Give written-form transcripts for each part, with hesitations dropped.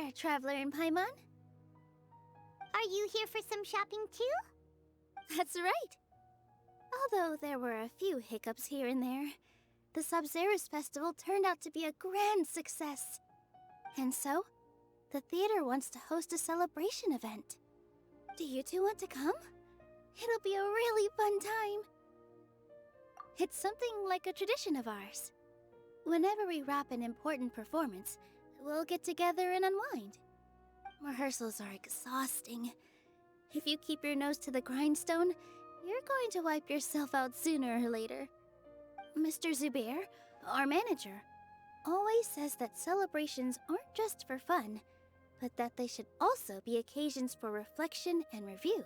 there, Traveler and Paimon. Are you here for some shopping too? That's right. Although there were a few hiccups here and there, the Sabzerus festival turned out to be a grand success. And so, the theater wants to host a celebration event. Do you two want to come? It'll be a really fun time. It's something like a tradition of ours. Whenever we wrap an important performance, we'll get together and unwind. Rehearsals are exhausting. If you keep your nose to the grindstone, you're going to wipe yourself out sooner or later. Mr. Zubair, our manager, always says that celebrations aren't just for fun, but that they should also be occasions for reflection and review.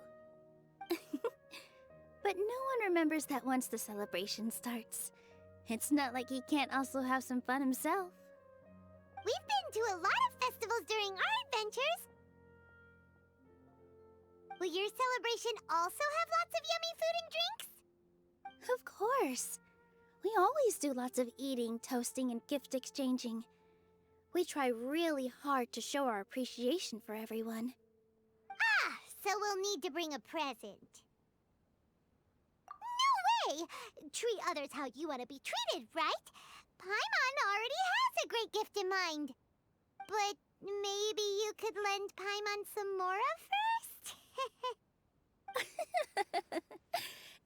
But no one remembers that once the celebration starts. It's not like he can't also have some fun himself. We've been to a lot of festivals during our adventures. Will your celebration also have lots of yummy food and drinks? Of course. We always do lots of eating, toasting, and gift exchanging. We try really hard to show our appreciation for everyone. Ah, so we'll need to bring a present. No way! Treat others how you want to be treated, right? Paimon already has a great gift in mind. But maybe you could lend Paimon some more first?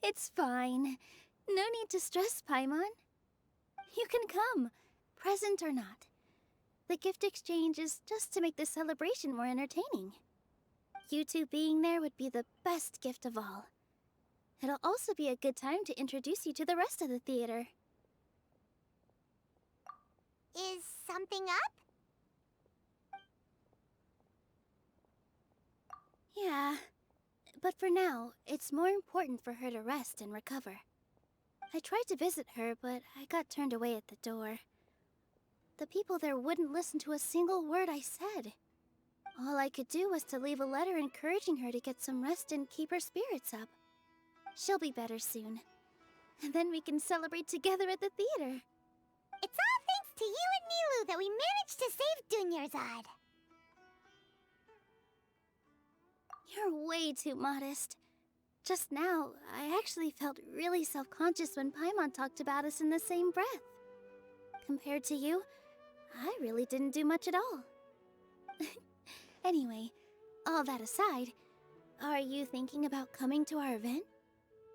It's fine. No need to stress, Paimon. You can come, present or not. The gift exchange is just to make the celebration more entertaining. You two being there would be the best gift of all. It'll also be a good time to introduce you to the rest of the theater. Is something up? Yeah, but for now, it's more important for her to rest and recover. I tried to visit her, but I got turned away at the door. The people there wouldn't listen to a single word I said. All I could do was to leave a letter encouraging her to get some rest and keep her spirits up. She'll be better soon. And then we can celebrate together at the theater. It's all thanks to you and Nilou that we managed to save Dunyarzad. You're way too modest. Just now, I actually felt really self-conscious when Paimon talked about us in the same breath. Compared to you, I really didn't do much at all. Anyway, all that aside, are you thinking about coming to our event?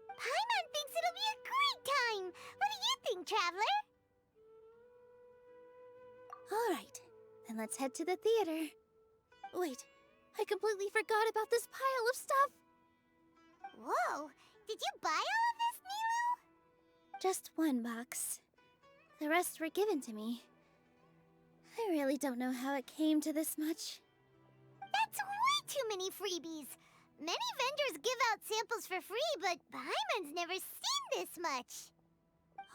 Paimon thinks it'll be a great time! What do you think, Traveler? Alright, then let's head to the theater. Wait, I completely forgot about this pile of stuff! Whoa! Did you buy all of this, Nilou? Just one box. The rest were given to me. I really don't know how it came to this much. That's way too many freebies! Many vendors give out samples for free, but Paimon's never seen this much.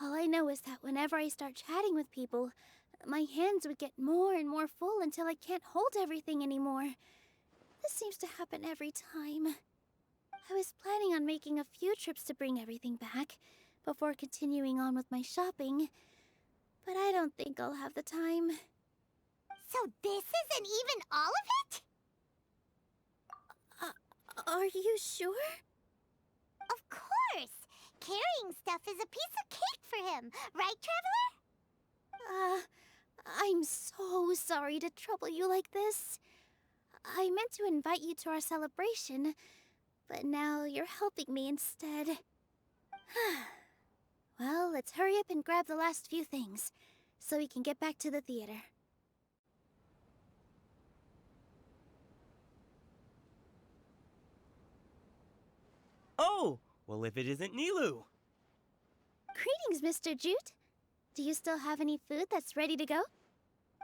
All I know is that whenever I start chatting with people, my hands would get more and more full until I can't hold everything anymore. This seems to happen every time. I was planning on making a few trips to bring everything back before continuing on with my shopping, but I don't think I'll have the time. So this isn't even all of it? Are you sure? Of course! Carrying stuff is a piece of cake for him, right, Traveler? I'm so sorry to trouble you like this. I meant to invite you to our celebration, but now you're helping me instead. Well, let's hurry up and grab the last few things, so we can get back to the theater. Oh, well if it isn't Nilou. Greetings, Mr. Jute. Do you still have any food that's ready to go?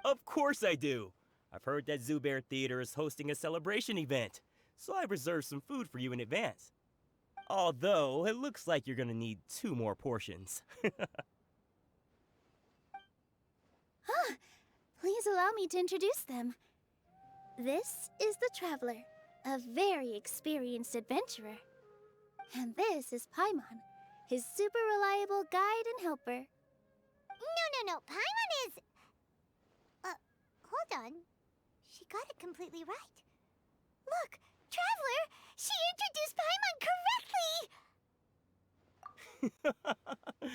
Of course I do. I've heard that Zubair Theater is hosting a celebration event, so I reserved some food for you in advance. Although, it looks like you're gonna need 2 more portions. Please allow me to introduce them. This is the Traveler, a very experienced adventurer. And this is Paimon, his super reliable guide and helper. No. Paimon is... hold on. she got it completely right. Look, Traveler, she introduced Paimon correctly!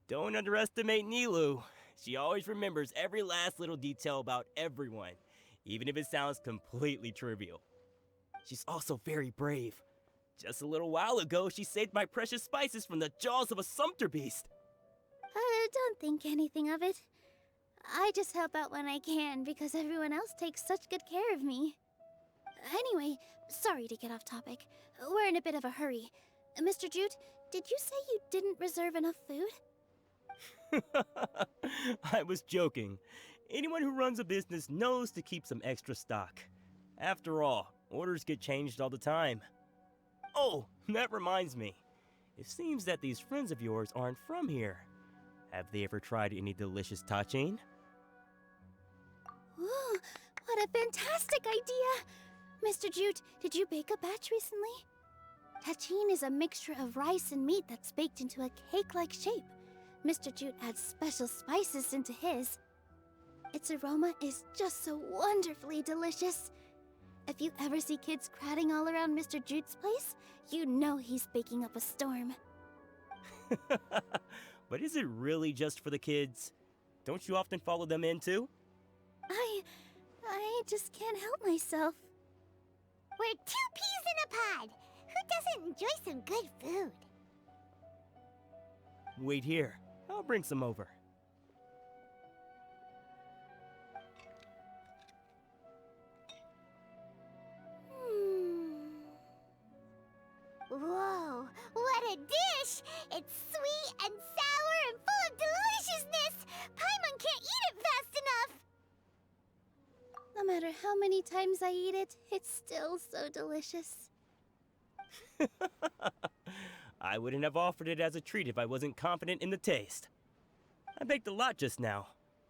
Don't underestimate Nilou. She always remembers every last little detail about everyone, even if it sounds completely trivial. She's also very brave. Just a little while ago, she saved my precious spices from the jaws of a sumpter beast. Don't think anything of it. I just help out when I can because everyone else takes such good care of me. Anyway, sorry to get off topic. We're in a bit of a hurry. Mr. Jute, did you say you didn't reserve enough food? I was joking. Anyone who runs a business knows to keep some extra stock. After all, orders get changed all the time. Oh, that reminds me. It seems that these friends of yours aren't from here. Have they ever tried any delicious tachin? Ooh, what a fantastic idea! Mr. Jute, did you bake a batch recently? Tachin is a mixture of rice and meat that's baked into a cake-like shape. Mr. Jute adds special spices into his. Its aroma is just so wonderfully delicious. If you ever see kids crowding all around Mr. Jute's place, you know he's baking up a storm. But is it really just for the kids? Don't you often follow them in too? I just can't help myself. We're 2 peas in a pod. Who doesn't enjoy some good food? Wait here. I'll bring some over. Whoa, what a dish! It's sweet and sour and full of deliciousness! Paimon can't eat it fast enough! No matter how many times I eat it, it's still so delicious. I wouldn't have offered it as a treat if I wasn't confident in the taste. I baked a lot just now,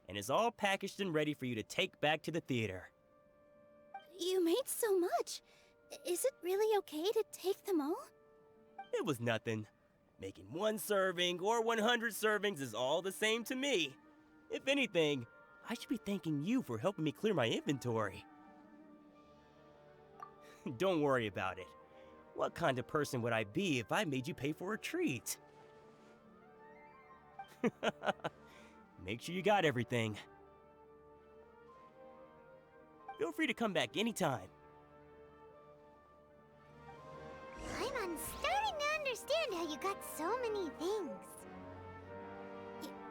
and it's all packaged and ready for you to take back to the theater. You made so much. Is it really okay to take them all? It was nothing. Making 1 serving or 100 servings is all the same to me. If anything, I should be thanking you for helping me clear my inventory. Don't worry about it. What kind of person would I be if I made you pay for a treat? Make sure you got everything. Feel free to come back anytime. I'm starting to understand how you got so many things.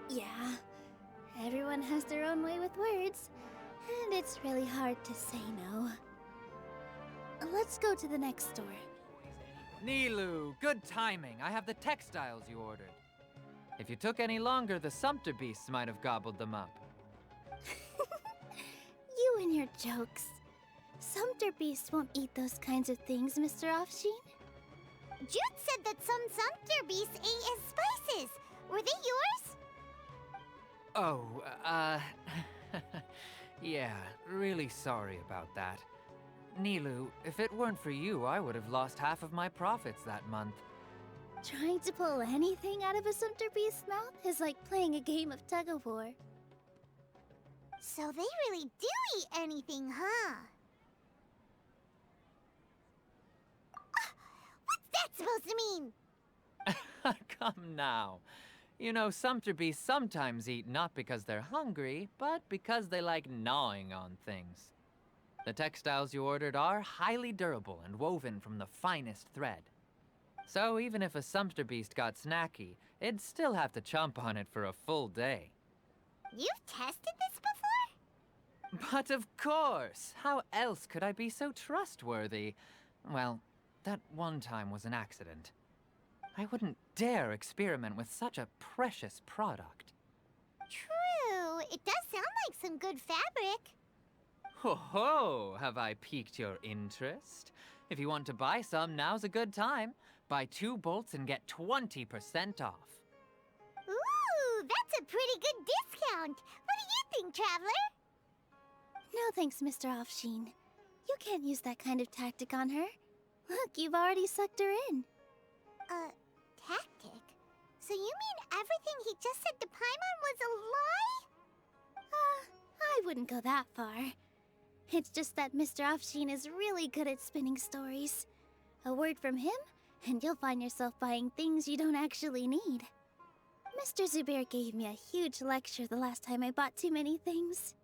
Yeah. Everyone has their own way with words, and it's really hard to say no. Let's go to the next store. Nilou, good timing. I have the textiles you ordered. If you took any longer, the sumpter beasts might have gobbled them up. You and your jokes. Sumpter beasts won't eat those kinds of things, Mr. Offsheen. Jute said that some sumpter beasts ate his spices. Were they yours? Oh, yeah, really sorry about that. Nilou, if it weren't for you, I would have lost half of my profits that month. Trying to pull anything out of a sumpter beast's mouth is like playing a game of tug-of-war. So they really do eat anything, huh? What's that supposed to mean? Come now. You know, sumpter beasts sometimes eat not because they're hungry, but because they like gnawing on things. The textiles you ordered are highly durable and woven from the finest thread. So even if a sumpter beast got snacky, it'd still have to chomp on it for a full day. You've tested this before? But of course! How else could I be so trustworthy? Well, that one time was an accident. I wouldn't dare experiment with such a precious product. True. It does sound like some good fabric. Ho ho! Have I piqued your interest? If you want to buy some, now's a good time. Buy 2 bolts and get 20% off. Ooh, that's a pretty good discount. What do you think, Traveler? No thanks, Mr. Offsheen. You can't use that kind of tactic on her. Look, you've already sucked her in. Tactic? So you mean everything he just said to Paimon was a lie? I wouldn't go that far. It's just that Mr. Offsheen is really good at spinning stories. A word from him, and you'll find yourself buying things you don't actually need. Mr. Zubair gave me a huge lecture the last time I bought too many things.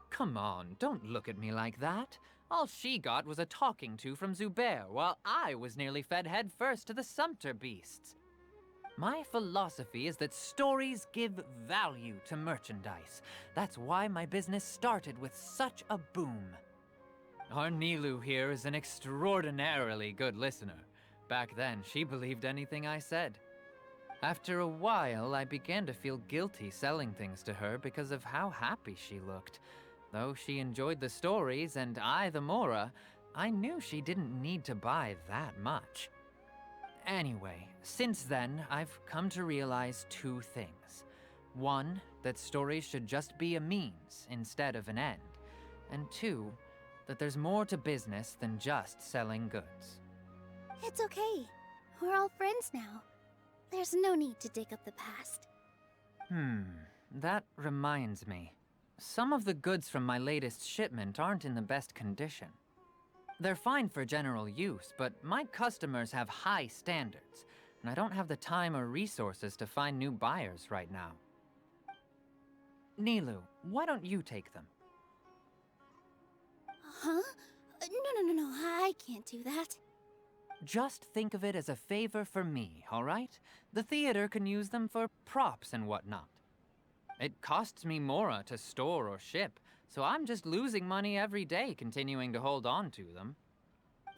Come on, don't look at me like that. All she got was a talking to from Zubair, while I was nearly fed head first to the Sumter beasts. My philosophy is that stories give value to merchandise. That's why my business started with such a boom. Our Nilou here is an extraordinarily good listener. Back then, she believed anything I said. After a while, I began to feel guilty selling things to her because of how happy she looked. Though she enjoyed the stories and I the Mora, I knew she didn't need to buy that much. Anyway, since then, I've come to realize two things. One, that stories should just be a means instead of an end. And two, that there's more to business than just selling goods. It's okay. We're all friends now. There's no need to dig up the past. That reminds me. Some of the goods from my latest shipment aren't in the best condition. They're fine for general use, but my customers have high standards, and I don't have the time or resources to find new buyers right now. Nilou, why don't you take them? Huh? No, I can't do that. Just think of it as a favor for me, all right? The theater can use them for props and whatnot. It costs me Mora to store or ship, so I'm just losing money every day continuing to hold on to them.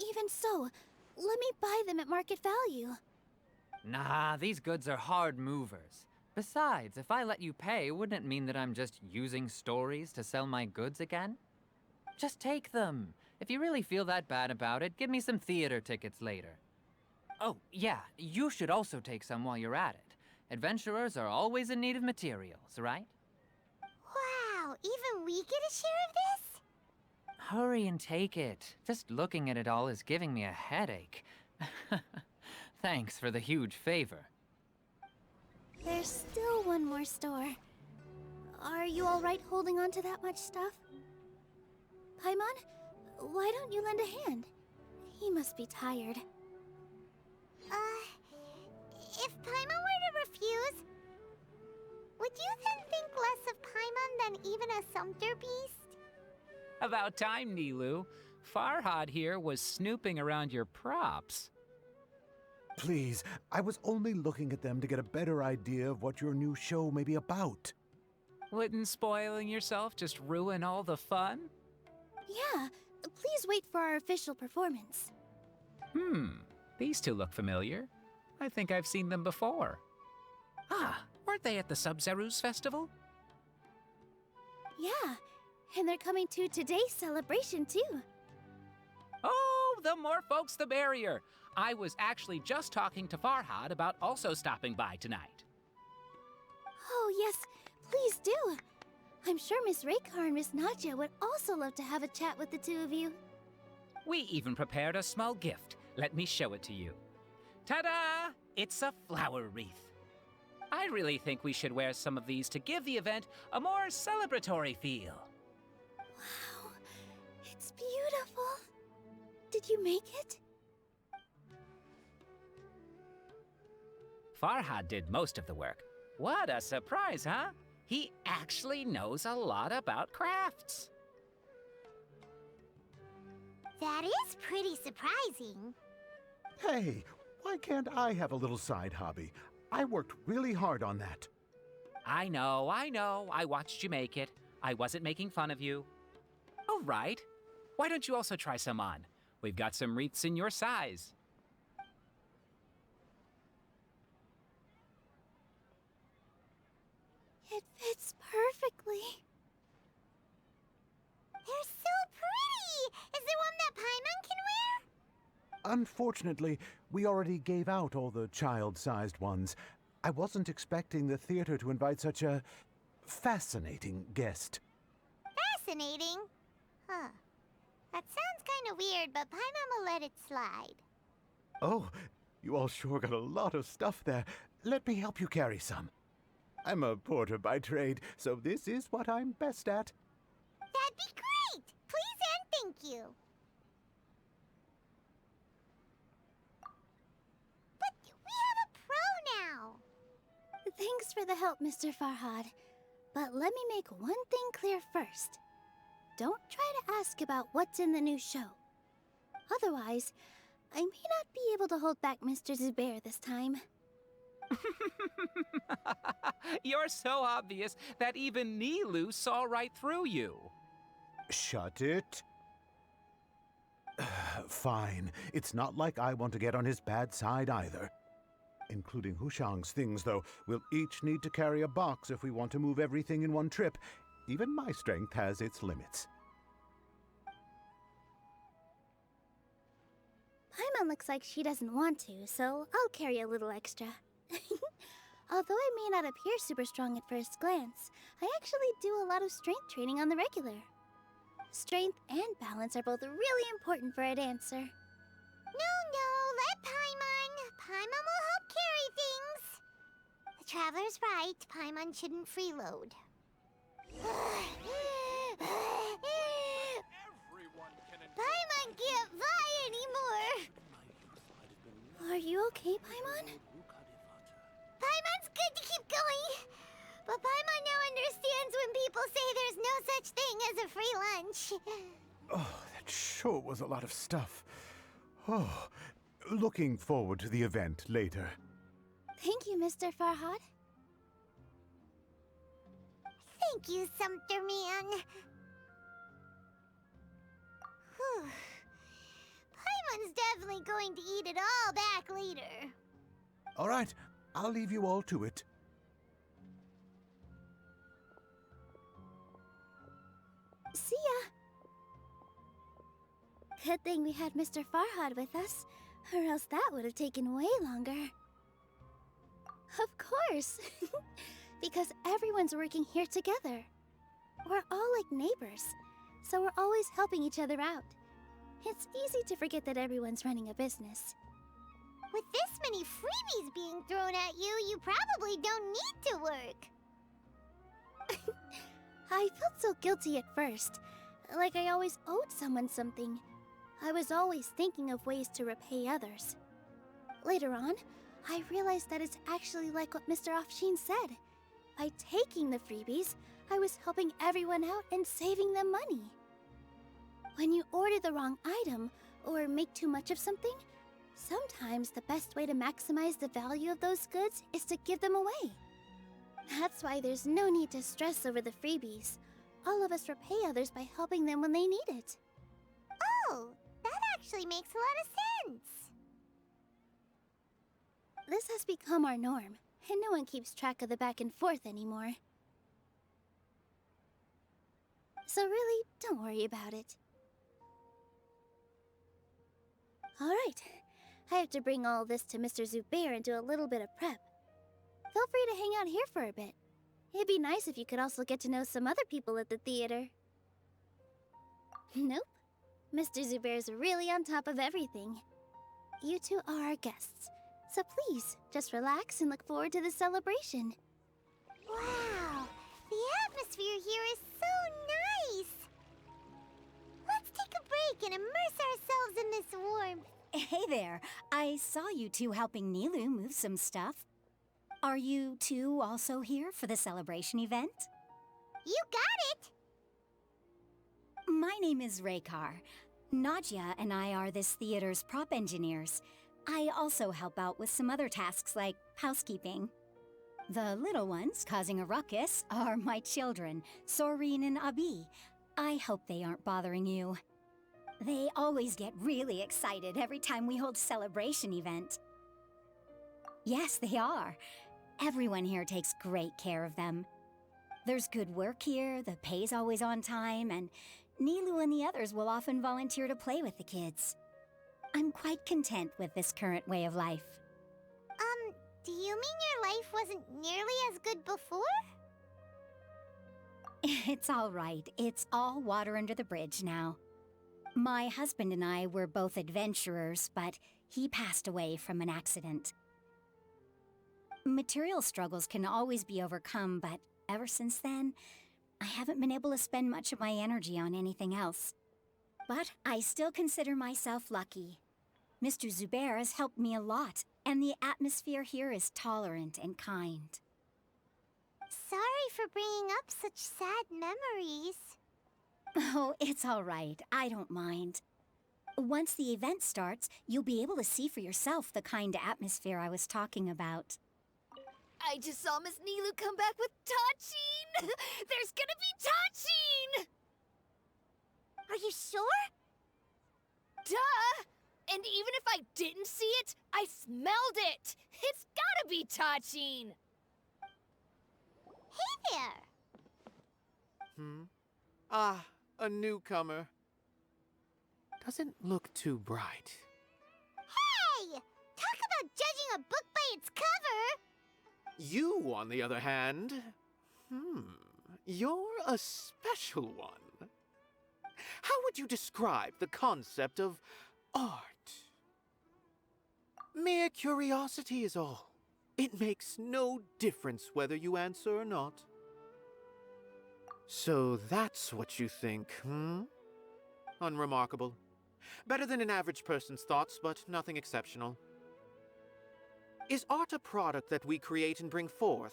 Even so, let me buy them at market value. Nah, these goods are hard movers. Besides, if I let you pay, wouldn't it mean that I'm just using stories to sell my goods again? Just take them. If you really feel that bad about it, give me some theater tickets later. Oh, yeah, you should also take some while you're at it. Adventurers are always in need of materials, right? Wow, even we get a share of this? Hurry and take it. Just looking at it all is giving me a headache. Thanks for the huge favor. There's still one more store. Are you all right holding on to that much stuff? Paimon, why don't you lend a hand? He must be tired. If Paimon were to refuse, would you then think less of Paimon than even a Sumter beast? About time, Nilou. Farhad here was snooping around your props. Please, I was only looking at them to get a better idea of what your new show may be about. Wouldn't spoiling yourself just ruin all the fun? Yeah, please wait for our official performance. These two look familiar. I think I've seen them before. Ah, weren't they at the Sub-Zeru's festival? Yeah, and they're coming to today's celebration too. Oh, the more folks the merrier. I was actually just talking to Farhad about also stopping by tonight. Oh yes, please do. I'm sure Miss Raykar and Miss Nadja would also love to have a chat with the two of you. We even prepared a small gift. Let me show it to you. Ta-da! It's a flower wreath. I really think we should wear some of these to give the event a more celebratory feel. Wow, it's beautiful. Did you make it? Farhad did most of the work. What a surprise, huh? He actually knows a lot about crafts. That is pretty surprising. Hey, why can't I have a little side hobby? I worked really hard on that. I know. I watched you make it. I wasn't making fun of you. All right. Why don't you also try some on? We've got some wreaths in your size. It fits perfectly. They're so pretty! Is there one that Paimon can wear? Unfortunately, we already gave out all the child-sized ones. I wasn't expecting the theater to invite such a fascinating guest. Fascinating? Huh. That sounds kind of weird, but Paimon will let it slide. Oh, you all sure got a lot of stuff there. Let me help you carry some. I'm a porter by trade, so this is what I'm best at. That'd be great! Please and thank you. But we have a pro now. Thanks for the help, Mr. Farhad. But let me make one thing clear first. Don't try to ask about what's in the new show. Otherwise, I may not be able to hold back Mr. Zubair this time. You're so obvious that even Nilu saw right through you. Shut it. Fine. It's not like I want to get on his bad side either. Including Hushang's things, though, we'll each need to carry a box if we want to move everything in one trip. Even my strength has its limits. Paimon looks like she doesn't want to, so I'll carry a little extra. Although I may not appear super strong at first glance, I actually do a lot of strength training on the regular. Strength and balance are both really important for a dancer. No, let Paimon. Paimon will help carry things. The Traveler's right. Paimon shouldn't freeload. Paimon can't fly anymore. Are you okay, Paimon? Paimon's good to keep going. But Paimon now understands when people say there's no such thing as a free lunch. Oh, that sure was a lot of stuff. Oh, looking forward to the event later. Thank you, Mr. Farhad. Thank you, Sumpter Man. Whew. Paimon's definitely going to eat it all back later. All right, I'll leave you all to it. See ya! Good thing we had Mr. Farhad with us, or else that would have taken way longer. Of course! Because everyone's working here together. We're all like neighbors, so we're always helping each other out. It's easy to forget that everyone's running a business. With this many freebies being thrown at you, you probably don't need to work. I felt so guilty at first, like I always owed someone something. I was always thinking of ways to repay others. Later on, I realized that it's actually like what Mr. Afshin said. By taking the freebies, I was helping everyone out and saving them money. When you order the wrong item, or make too much of something, sometimes the best way to maximize the value of those goods is to give them away. That's why there's no need to stress over the freebies. All of us repay others by helping them when they need it. Oh, that actually makes a lot of sense. This has become our norm, and no one keeps track of the back and forth anymore. So really, don't worry about it. Alright, I have to bring all this to Mr. Zubair and do a little bit of prep. Feel free to hang out here for a bit. It'd be nice if you could also get to know some other people at the theater. Nope. Mr. Zubair's really on top of everything. You two are our guests, so please, just relax and look forward to the celebration. Wow, the atmosphere here is so nice. Let's take a break and immerse ourselves in this warmth. Hey there, I saw you two helping Nilu move some stuff. Are you two also here for the celebration event? You got it! My name is Raykar. Nadia and I are this theater's prop engineers. I also help out with some other tasks like housekeeping. The little ones causing a ruckus are my children, Soreen and Abi. I hope they aren't bothering you. They always get really excited every time we hold a celebration event. Yes, they are. Everyone here takes great care of them. There's good work here, the pay's always on time, and Nilu and the others will often volunteer to play with the kids. I'm quite content with this current way of life. Do you mean your life wasn't nearly as good before? It's all right. It's all water under the bridge now. My husband and I were both adventurers, but he passed away from an accident. Material struggles can always be overcome, but ever since then, I haven't been able to spend much of my energy on anything else. But I still consider myself lucky. Mr. Zubair has helped me a lot, and the atmosphere here is tolerant and kind. Sorry for bringing up such sad memories. Oh, it's all right. I don't mind. Once the event starts, you'll be able to see for yourself the kind of atmosphere I was talking about. I just saw Miss Nilou come back with Tachin! There's gonna be Tachin! Are you sure? Duh! And even if I didn't see it, I smelled it! It's gotta be Tachin! Hey there! Ah, a newcomer. Doesn't look too bright. Hey! Talk about judging a book by its cover! You, on the other hand, you're a special one. How would you describe the concept of art? Mere curiosity is all. It makes no difference whether you answer or not. So that's what you think, Unremarkable. Better than an average person's thoughts, but nothing exceptional. Is art a product that we create and bring forth,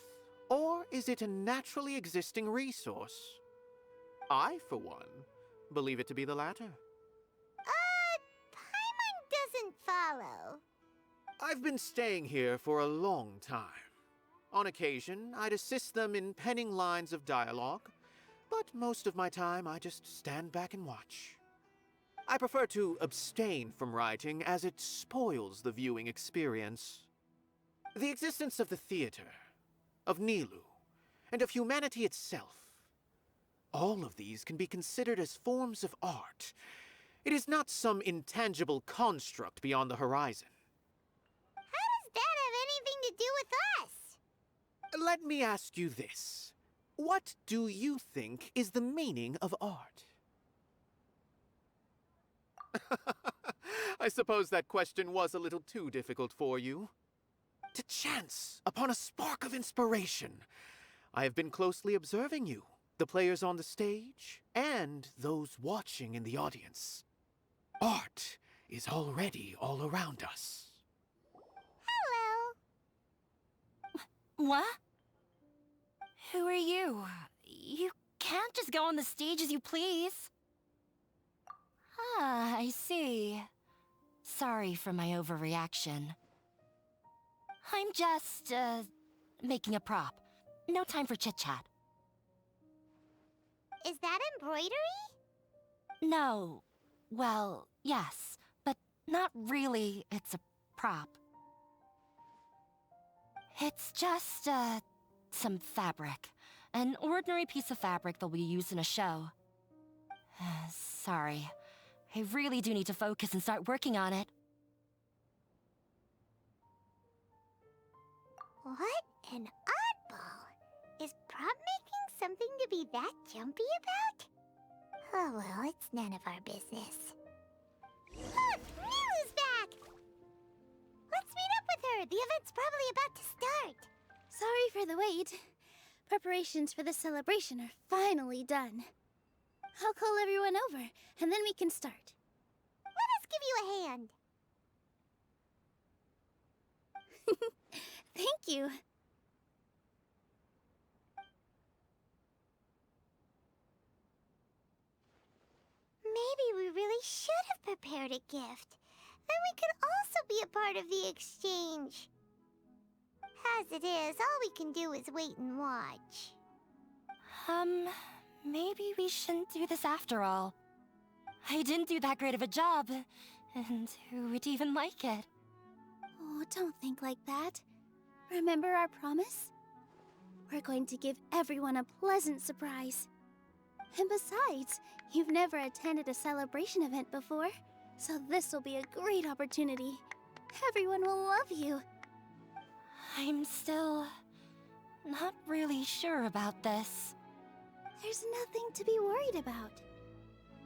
or is it a naturally existing resource? I, for one, believe it to be the latter. Paimon doesn't follow. I've been staying here for a long time. On occasion, I'd assist them in penning lines of dialogue, but most of my time I just stand back and watch. I prefer to abstain from writing as it spoils the viewing experience. The existence of the theater, of Nilou, and of humanity itself, all of these can be considered as forms of art. It is not some intangible construct beyond the horizon. How does that have anything to do with us? Let me ask you this. What do you think is the meaning of art? I suppose that question was a little too difficult for you. To chance upon a spark of inspiration, I have been closely observing you, the players on the stage, and those watching in the audience. Art is already all around us. Hello. What? Who are you? You can't just go on the stage as you please. Ah, I see. Sorry for my overreaction. I'm just, making a prop. No time for chit-chat. Is that embroidery? No. Well, yes, but not really. It's a prop. It's just, some fabric. An ordinary piece of fabric that will be used in a show. Sorry. I really do need to focus and start working on it. What an oddball. Is prop making something to be that jumpy about? Oh well, it's none of our business. Look, Nilu's back! Let's meet up with her. The event's probably about to start. Sorry for the wait. Preparations for the celebration are finally done. I'll call everyone over, and then we can start. Let us give you a hand. Thank you. Maybe we really should have prepared a gift. Then we could also be a part of the exchange. As it is, all we can do is wait and watch. Maybe we shouldn't do this after all. I didn't do that great of a job, and who would even like it? Oh, don't think like that. Remember our promise? We're going to give everyone a pleasant surprise. And besides, you've never attended a celebration event before, so this will be a great opportunity. Everyone will love you. I'm still not really sure about this. There's nothing to be worried about.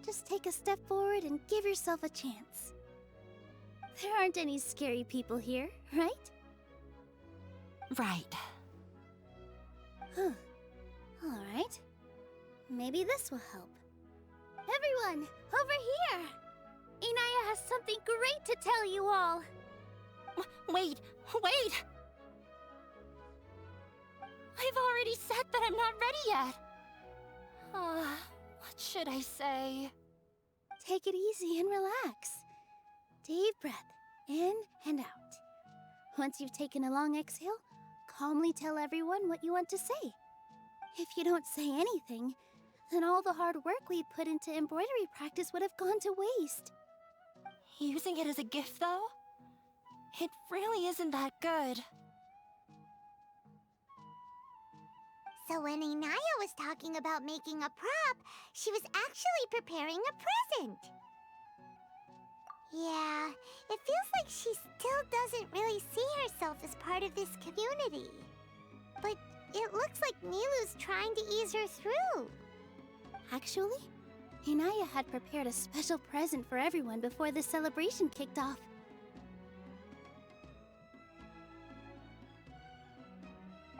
Just take a step forward and give yourself a chance. There aren't any scary people here, right? Right. Huh. All right. Maybe this will help. Everyone, over here! Inaya has something great to tell you all! Wait! I've already said that I'm not ready yet. What should I say? Take it easy and relax. Deep breath, in and out. Once you've taken a long exhale, calmly tell everyone what you want to say. If you don't say anything, then all the hard work we put into embroidery practice would have gone to waste. Using it as a gift, though? It really isn't that good. So when Inaya was talking about making a prop, she was actually preparing a present. Yeah, it feels like she still doesn't really see herself as part of this community. But it looks like Nilu's trying to ease her through. Actually, Inaya had prepared a special present for everyone before the celebration kicked off.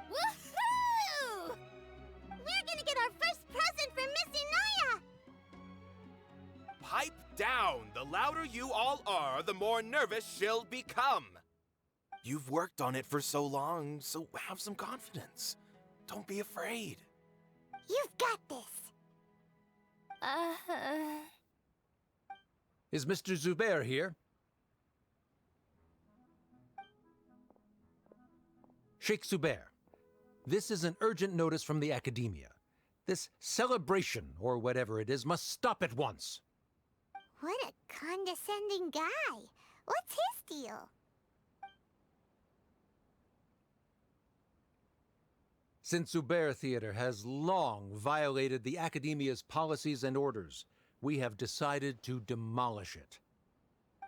Woohoo! We're gonna get our first present from Miss Inaya! Pipe down! The louder you all are, the more nervous she'll become. You've worked on it for so long, so have some confidence. Don't be afraid. You've got this. Is Mr. Zubair here? Sheikh Zubair, this is an urgent notice from the Academia. This celebration, or whatever it is, must stop at once. What a condescending guy. What's his deal? Since Zubair Theater has long violated the Academia's policies and orders, we have decided to demolish it.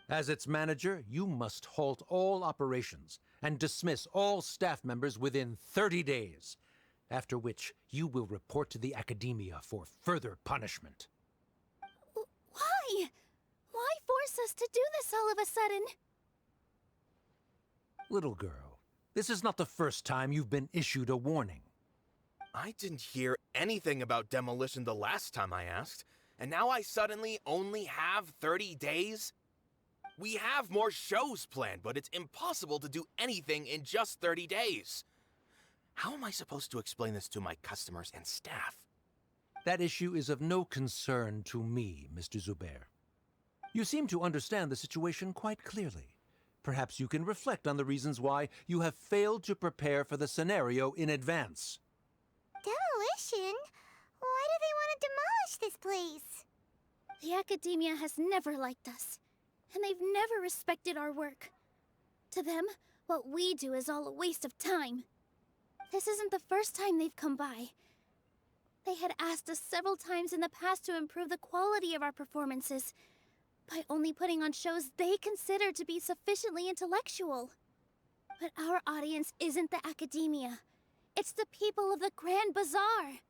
As its manager, you must halt all operations and dismiss all staff members within 30 days, after which you will report to the Academia for further punishment. Why? Why force us to do this all of a sudden? Little girl, this is not the first time you've been issued a warning. I didn't hear anything about demolition the last time I asked, and now I suddenly only have 30 days? We have more shows planned, but it's impossible to do anything in just 30 days. How am I supposed to explain this to my customers and staff? That issue is of no concern to me, Mr. Zubair. You seem to understand the situation quite clearly. Perhaps you can reflect on the reasons why you have failed to prepare for the scenario in advance. Demolition? Why do they want to demolish this place? The Academia has never liked us, and they've never respected our work. To them, what we do is all a waste of time. This isn't the first time they've come by. They had asked us several times in the past to improve the quality of our performances by only putting on shows they consider to be sufficiently intellectual. But our audience isn't the Academia. It's the people of the Grand Bazaar.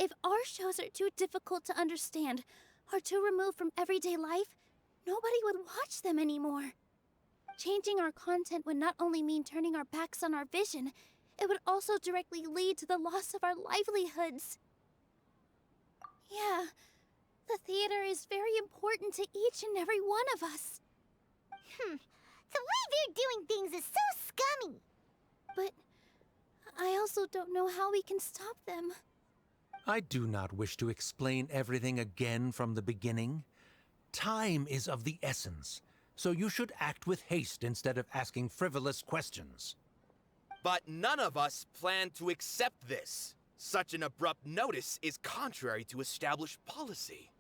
If our shows are too difficult to understand or too removed from everyday life, nobody would watch them anymore. Changing our content would not only mean turning our backs on our vision, it would also directly lead to the loss of our livelihoods. Yeah, the theater is very important to each and every one of us. The way they're doing things is so scummy. But I also don't know how we can stop them. I do not wish to explain everything again from the beginning. Time is of the essence, so you should act with haste instead of asking frivolous questions. But none of us plan to accept this. Such an abrupt notice is contrary to established policy.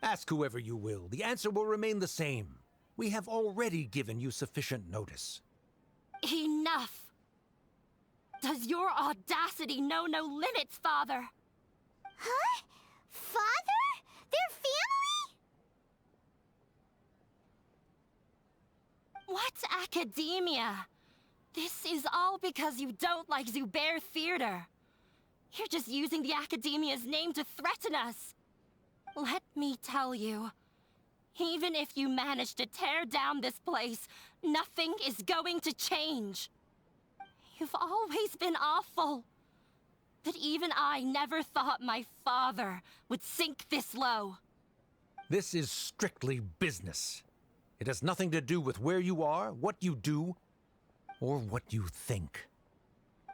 Ask whoever you will. The answer will remain the same. We have already given you sufficient notice. Enough! Does your audacity know no limits, Father? Huh? Father? Their family? What's academia? This is all because you don't like Zubair Theater. You're just using the Academia's name to threaten us. Let me tell you, even if you manage to tear down this place, nothing is going to change. You've always been awful. that even I never thought my father would sink this low. This is strictly business. It has nothing to do with where you are, what you do, or what you think.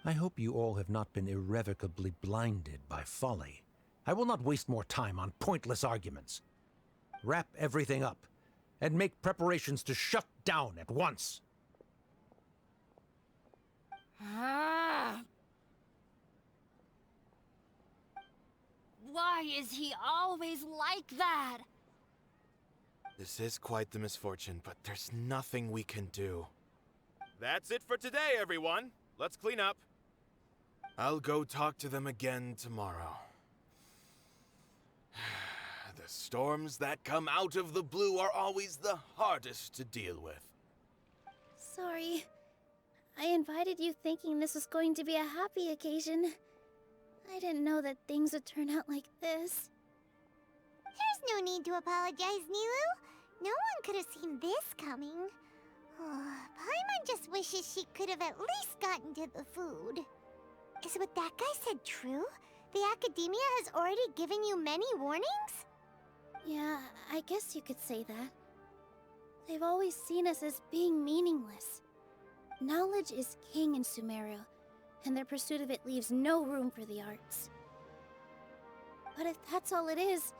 I hope you all have not been irrevocably blinded by folly. I will not waste more time on pointless arguments. Wrap everything up, and make preparations to shut down at once. Why is he always like that? This is quite the misfortune, but there's nothing we can do. That's it for today, everyone. Let's clean up. I'll go talk to them again tomorrow. The storms that come out of the blue are always the hardest to deal with. Sorry. I invited you thinking this was going to be a happy occasion. I didn't know that things would turn out like this. There's no need to apologize, Nilu. No one could have seen this coming. Paimon just wishes she could have at least gotten to the food. Is what that guy said true? The Academia has already given you many warnings? Yeah, I guess you could say that. They've always seen us as being meaningless. Knowledge is king in Sumero, and their pursuit of it leaves no room for the arts. But if that's all it is,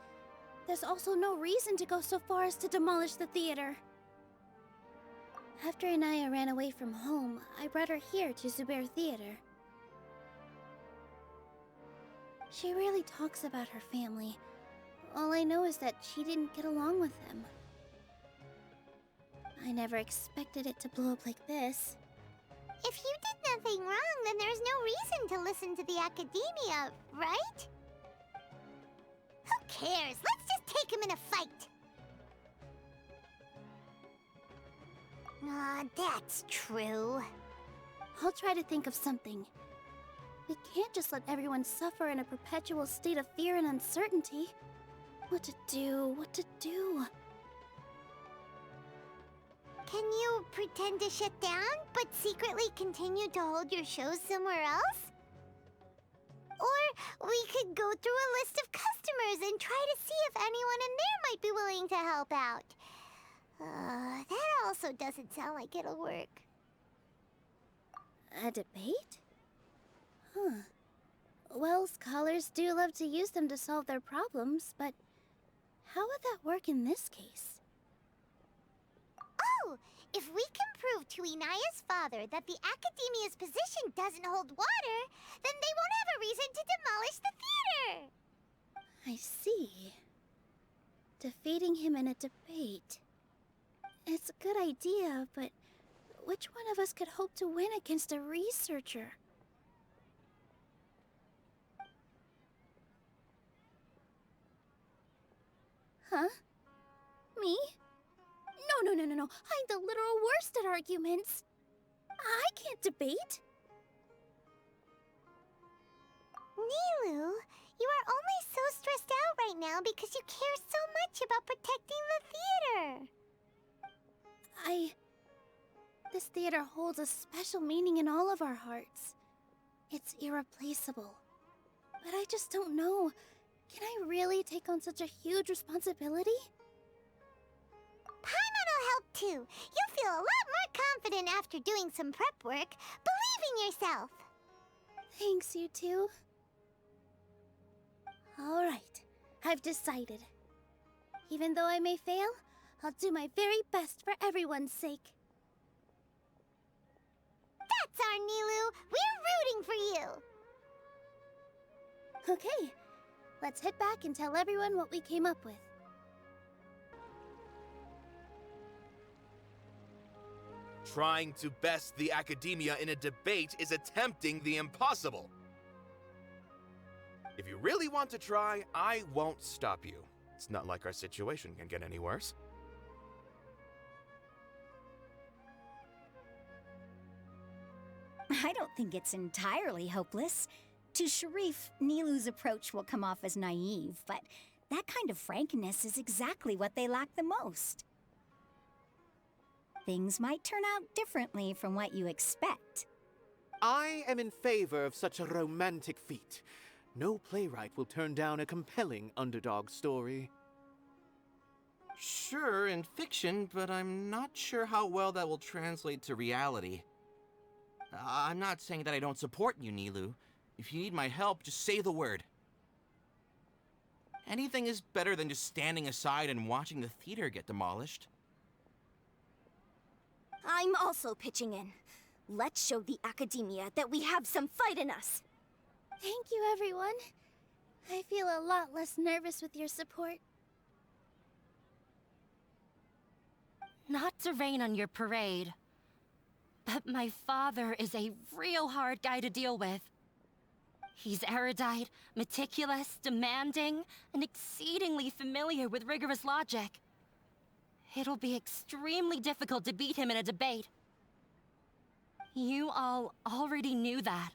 there's also no reason to go so far as to demolish the theater. After Anaya ran away from home, I brought her here to Zubair Theater. She really talks about her family. All I know is that she didn't get along with them. I never expected it to blow up like this. If you did nothing wrong, then there's no reason to listen to the Academia, right? Who cares? Let's just take him in a fight. That's true. I'll try to think of something. We can't just let everyone suffer in a perpetual state of fear and uncertainty. What to do? What to do? Can you pretend to shut down, but secretly continue to hold your shows somewhere else? Or we could go through a list of customers and try to see if anyone in there might be willing to help out. That also doesn't sound like it'll work. A debate? Huh. Well, scholars do love to use them to solve their problems, but how would that work in this case? Oh! If we can prove to Inaya's father that the Academia's position doesn't hold water, then they won't have a reason to demolish the theater! I see. Defeating him in a debate. It's a good idea, but which one of us could hope to win against a researcher? Huh? Me? No. I'm the literal worst at arguments. I can't debate. Nilu, you are only so stressed out right now because you care so much about protecting the theater. This theater holds a special meaning in all of our hearts. It's irreplaceable. But I just don't know. Can I really take on such a huge responsibility? Paimon will help too. You'll feel a lot more confident after doing some prep work. Believe in yourself. Thanks, you two. All right, I've decided. Even though I may fail, I'll do my very best for everyone's sake. That's our Nilu. We're rooting for you. Okay, let's head back and tell everyone what we came up with. Trying to best the Academia in a debate is attempting the impossible. If you really want to try, I won't stop you. It's not like our situation can get any worse. I don't think it's entirely hopeless. To Sharif, Nilu's approach will come off as naive, but that kind of frankness is exactly what they lack the most. Things might turn out differently from what you expect. I am in favor of such a romantic feat. No playwright will turn down a compelling underdog story. Sure, in fiction, but I'm not sure how well that will translate to reality. I'm not saying that I don't support you, Nilou. If you need my help, just say the word. Anything is better than just standing aside and watching the theater get demolished. I'm also pitching in. Let's show the academia that we have some fight in us. Thank you, everyone. I feel a lot less nervous with your support. Not to rain on your parade, but my father is a real hard guy to deal with. He's erudite, meticulous, demanding, and exceedingly familiar with rigorous logic. It'll be extremely difficult to beat him in a debate. You all already knew that.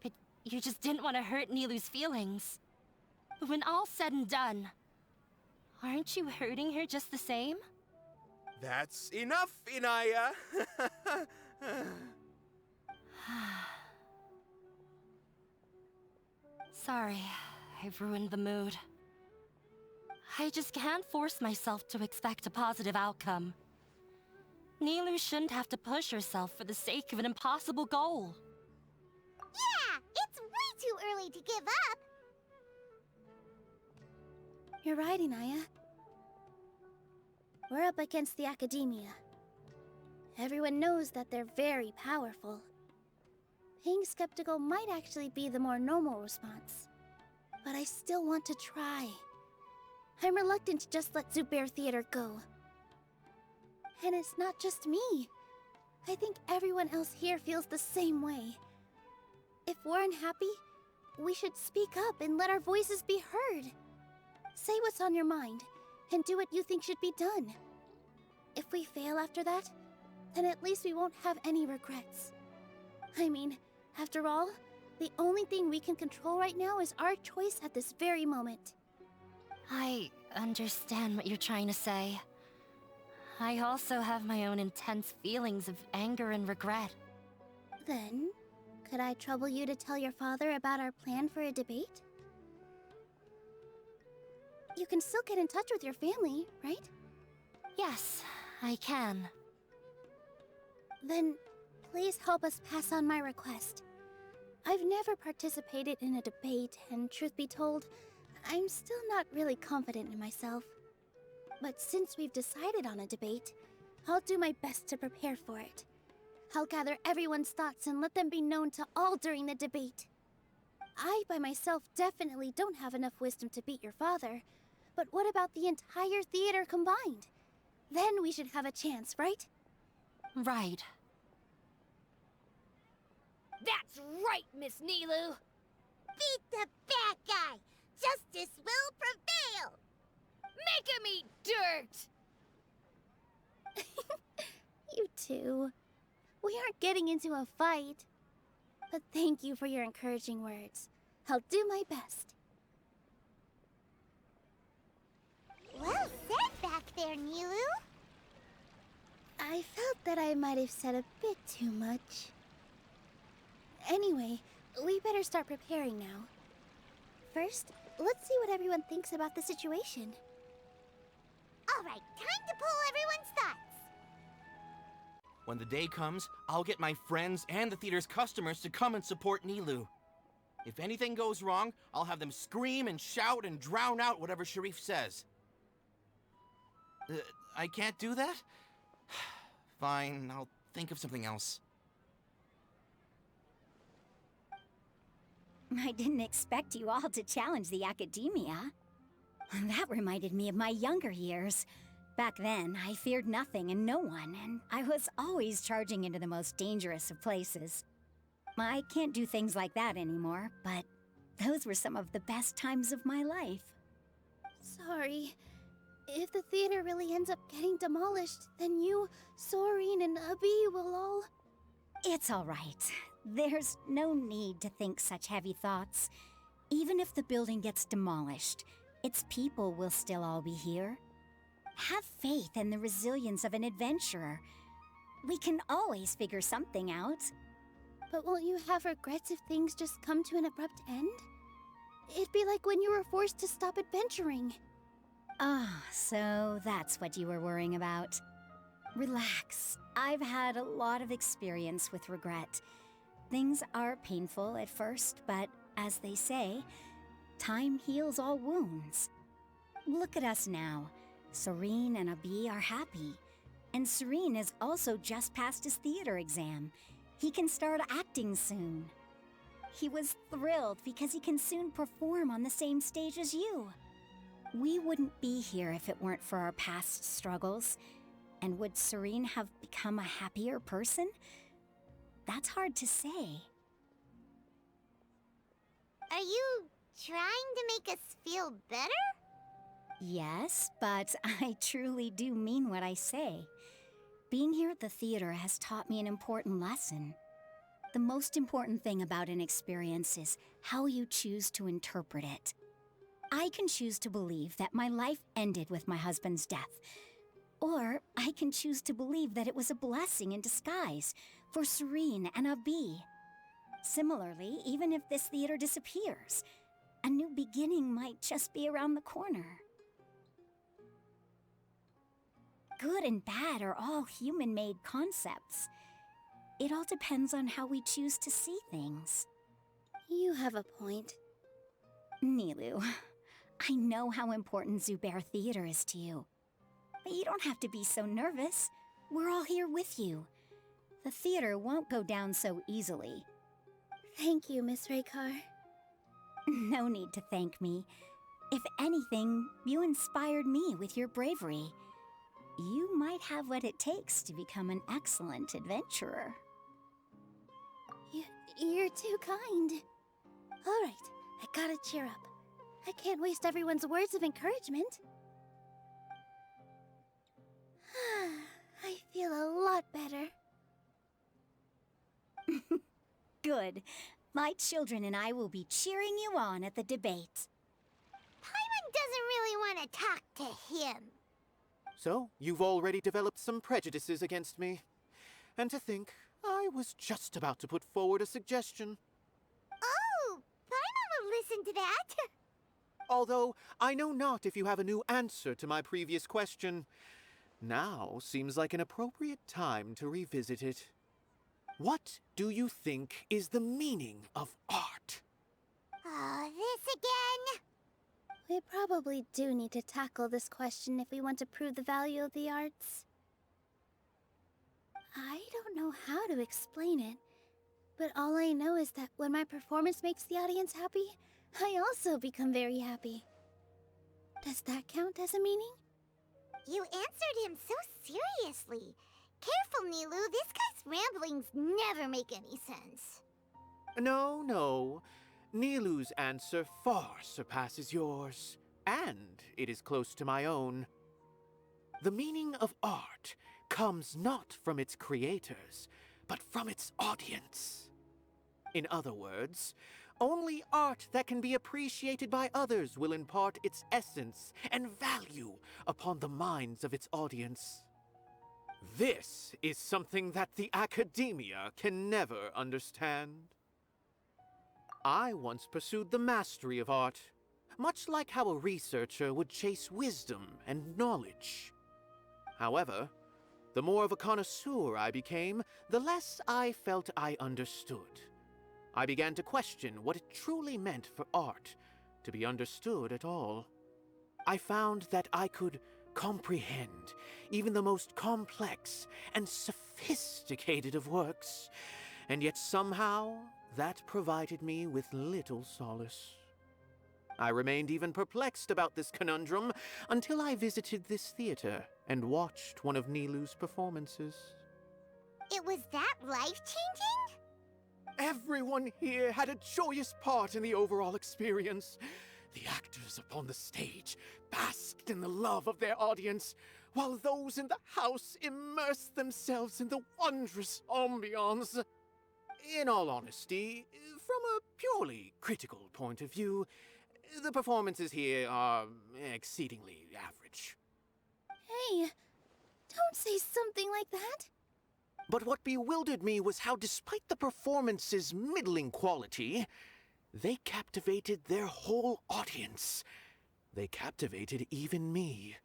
But you just didn't want to hurt Nilou's feelings. But when all's said and done, aren't you hurting her just the same? That's enough, Inaya! Sorry, I've ruined the mood. I just can't force myself to expect a positive outcome. Nilou shouldn't have to push herself for the sake of an impossible goal. Yeah, it's way too early to give up. You're right, Inaya. We're up against the academia. Everyone knows that they're very powerful. Being skeptical might actually be the more normal response. But I still want to try. I'm reluctant to just let Zubair Theater go. And it's not just me. I think everyone else here feels the same way. If we're unhappy, we should speak up and let our voices be heard. Say what's on your mind, and do what you think should be done. If we fail after that, then at least we won't have any regrets. I mean, after all, the only thing we can control right now is our choice at this very moment. I understand what you're trying to say. I also have my own intense feelings of anger and regret. Then, could I trouble you to tell your father about our plan for a debate? You can still get in touch with your family, right? Yes, I can. Then, please help us pass on my request. I've never participated in a debate, and truth be told, I'm still not really confident in myself. But since we've decided on a debate, I'll do my best to prepare for it. I'll gather everyone's thoughts and let them be known to all during the debate. I, by myself, definitely don't have enough wisdom to beat your father. But what about the entire theater combined? Then we should have a chance, right? Right. That's right, Miss Nilou. Beat the bad guy. Justice will prevail. Make him eat dirt. You two. We aren't getting into a fight. But thank you for your encouraging words. I'll do my best. Well said back there, Nilou. I felt that I might have said a bit too much. Anyway, we better start preparing now. First, let's see what everyone thinks about the situation. All right, time to pull everyone's thoughts. When the day comes, I'll get my friends and the theater's customers to come and support Nilou. If anything goes wrong, I'll have them scream and shout and drown out whatever Sharif says. I can't do that? Fine, I'll think of something else. I didn't expect you all to challenge the academia. That reminded me of my younger years. Back then, I feared nothing and no one, and I was always charging into the most dangerous of places. I can't do things like that anymore, but those were some of the best times of my life. Sorry. If the theater really ends up getting demolished, then you, Soren, and Abi will all... It's all right. There's no need to think such heavy thoughts. Even if the building gets demolished, its people will still all be here. Have faith in the resilience of an adventurer. We can always figure something out. But won't you have regrets if things just come to an abrupt end? It'd be like when you were forced to stop adventuring. Ah, so that's what you were worrying about. Relax. I've had a lot of experience with regret. Things are painful at first, but as they say, time heals all wounds. Look at us now. Serene and Abi are happy. And Serene has also just passed his theater exam. He can start acting soon. He was thrilled because he can soon perform on the same stage as you. We wouldn't be here if it weren't for our past struggles. And would Serene have become a happier person? That's hard to say. Are you trying to make us feel better? Yes, but I truly do mean what I say. Being here at the theater has taught me an important lesson. The most important thing about an experience is how you choose to interpret it. I can choose to believe that my life ended with my husband's death. Or I can choose to believe that it was a blessing in disguise for Serene and Abi. Similarly, even if this theater disappears, a new beginning might just be around the corner. Good and bad are all human-made concepts. It all depends on how we choose to see things. You have a point. Nilou, I know how important Zubair Theater is to you. But you don't have to be so nervous. We're all here with you. The theater won't go down so easily. Thank you, Miss Raykar. No need to thank me. If anything, you inspired me with your bravery. You might have what it takes to become an excellent adventurer. You're too kind. All right, I gotta cheer up. I can't waste everyone's words of encouragement. I feel a lot better. Good. My children and I will be cheering you on at the debate. Paimon doesn't really want to talk to him. So, you've already developed some prejudices against me. And to think, I was just about to put forward a suggestion. Oh, Paimon will listen to that. Although, I know not if you have a new answer to my previous question. Now seems like an appropriate time to revisit it. What do you think is the meaning of art? Oh, this again? We probably do need to tackle this question if we want to prove the value of the arts. I don't know how to explain it, but all I know is that when my performance makes the audience happy, I also become very happy. Does that count as a meaning? You answered him so seriously. Careful, Nilou. This guy's ramblings never make any sense. No. Nilu's answer far surpasses yours, and it is close to my own. The meaning of art comes not from its creators, but from its audience. In other words, only art that can be appreciated by others will impart its essence and value upon the minds of its audience. This is something that the academia can never understand. I once pursued the mastery of art, much like how a researcher would chase wisdom and knowledge. However, the more of a connoisseur I became, the less I felt I understood. I began to question what it truly meant for art to be understood at all. I found that I could comprehend even the most complex and sophisticated of works, and yet somehow that provided me with little solace. I remained even perplexed about this conundrum until I visited this theater and watched one of Nilu's performances. It was that life-changing? Everyone here had a joyous part in the overall experience. The actors upon the stage basked in the love of their audience, while those in the house immersed themselves in the wondrous ambiance. In all honesty, from a purely critical point of view, the performances here are exceedingly average. Hey, don't say something like that. But what bewildered me was how, despite the performance's middling quality, they captivated their whole audience. They captivated even me.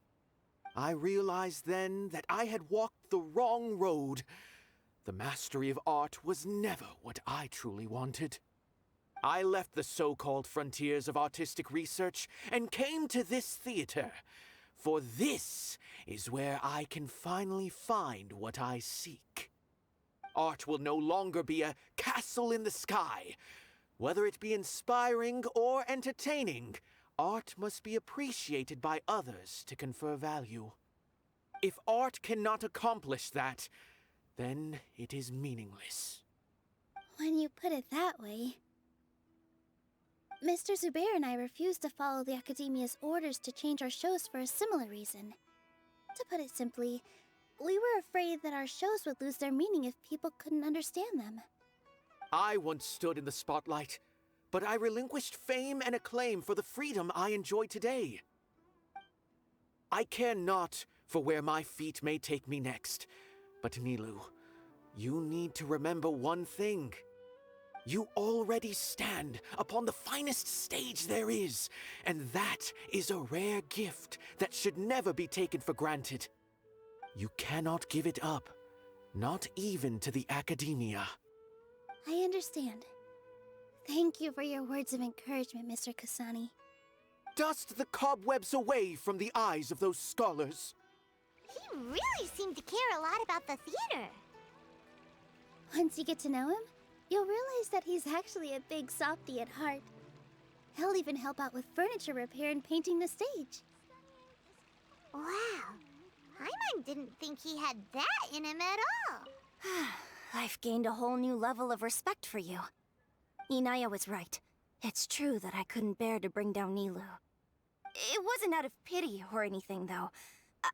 I realized then that I had walked the wrong road. The mastery of art was never what I truly wanted. I left the so-called frontiers of artistic research and came to this theater, for this is where I can finally find what I seek. Art will no longer be a castle in the sky. Whether it be inspiring or entertaining, art must be appreciated by others to confer value. If art cannot accomplish that, then it is meaningless. When you put it that way... Mr. Zubair and I refused to follow the Academia's orders to change our shows for a similar reason. To put it simply, we were afraid that our shows would lose their meaning if people couldn't understand them. I once stood in the spotlight, but I relinquished fame and acclaim for the freedom I enjoy today. I care not for where my feet may take me next, but Nilou, you need to remember one thing. You already stand upon the finest stage there is, and that is a rare gift that should never be taken for granted. You cannot give it up, not even to the Academia. I understand. Thank you for your words of encouragement, Mr. Kasani. Dust the cobwebs away from the eyes of those scholars. He really seemed to care a lot about the theater. Once you get to know him, you'll realize that he's actually a big softy at heart. He'll even help out with furniture repair and painting the stage. Wow. Paimon didn't think he had that in him at all. I've gained a whole new level of respect for you. Inaya was right. It's true that I couldn't bear to bring down Nilou. It wasn't out of pity or anything, though.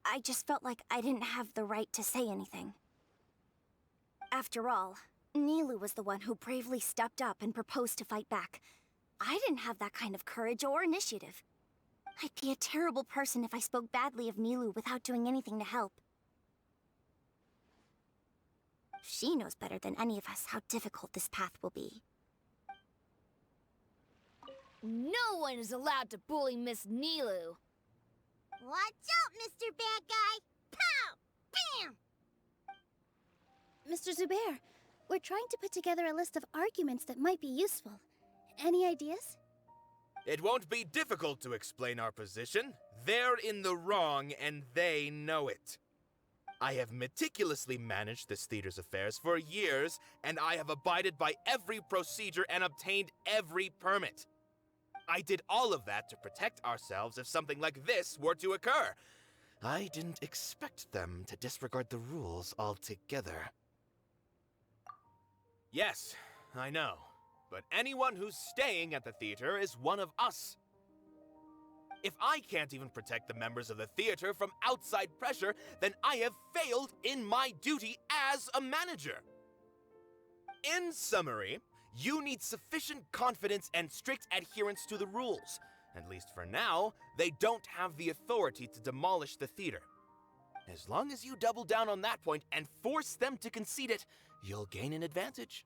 I just felt like I didn't have the right to say anything. After all, Nilou was the one who bravely stepped up and proposed to fight back. I didn't have that kind of courage or initiative. I'd be a terrible person if I spoke badly of Nilou without doing anything to help. She knows better than any of us how difficult this path will be. No one is allowed to bully Miss Nilou. Watch out, Mr. Bad Guy! Pow! Bam! Mr. Zubair, we're trying to put together a list of arguments that might be useful. Any ideas? It won't be difficult to explain our position. They're in the wrong, and they know it. I have meticulously managed this theater's affairs for years, and I have abided by every procedure and obtained every permit. I did all of that to protect ourselves if something like this were to occur. I didn't expect them to disregard the rules altogether. Yes, I know. But anyone who's staying at the theater is one of us. If I can't even protect the members of the theater from outside pressure, then I have failed in my duty as a manager. In summary, you need sufficient confidence and strict adherence to the rules. At least for now, they don't have the authority to demolish the theater. As long as you double down on that point and force them to concede it, you'll gain an advantage.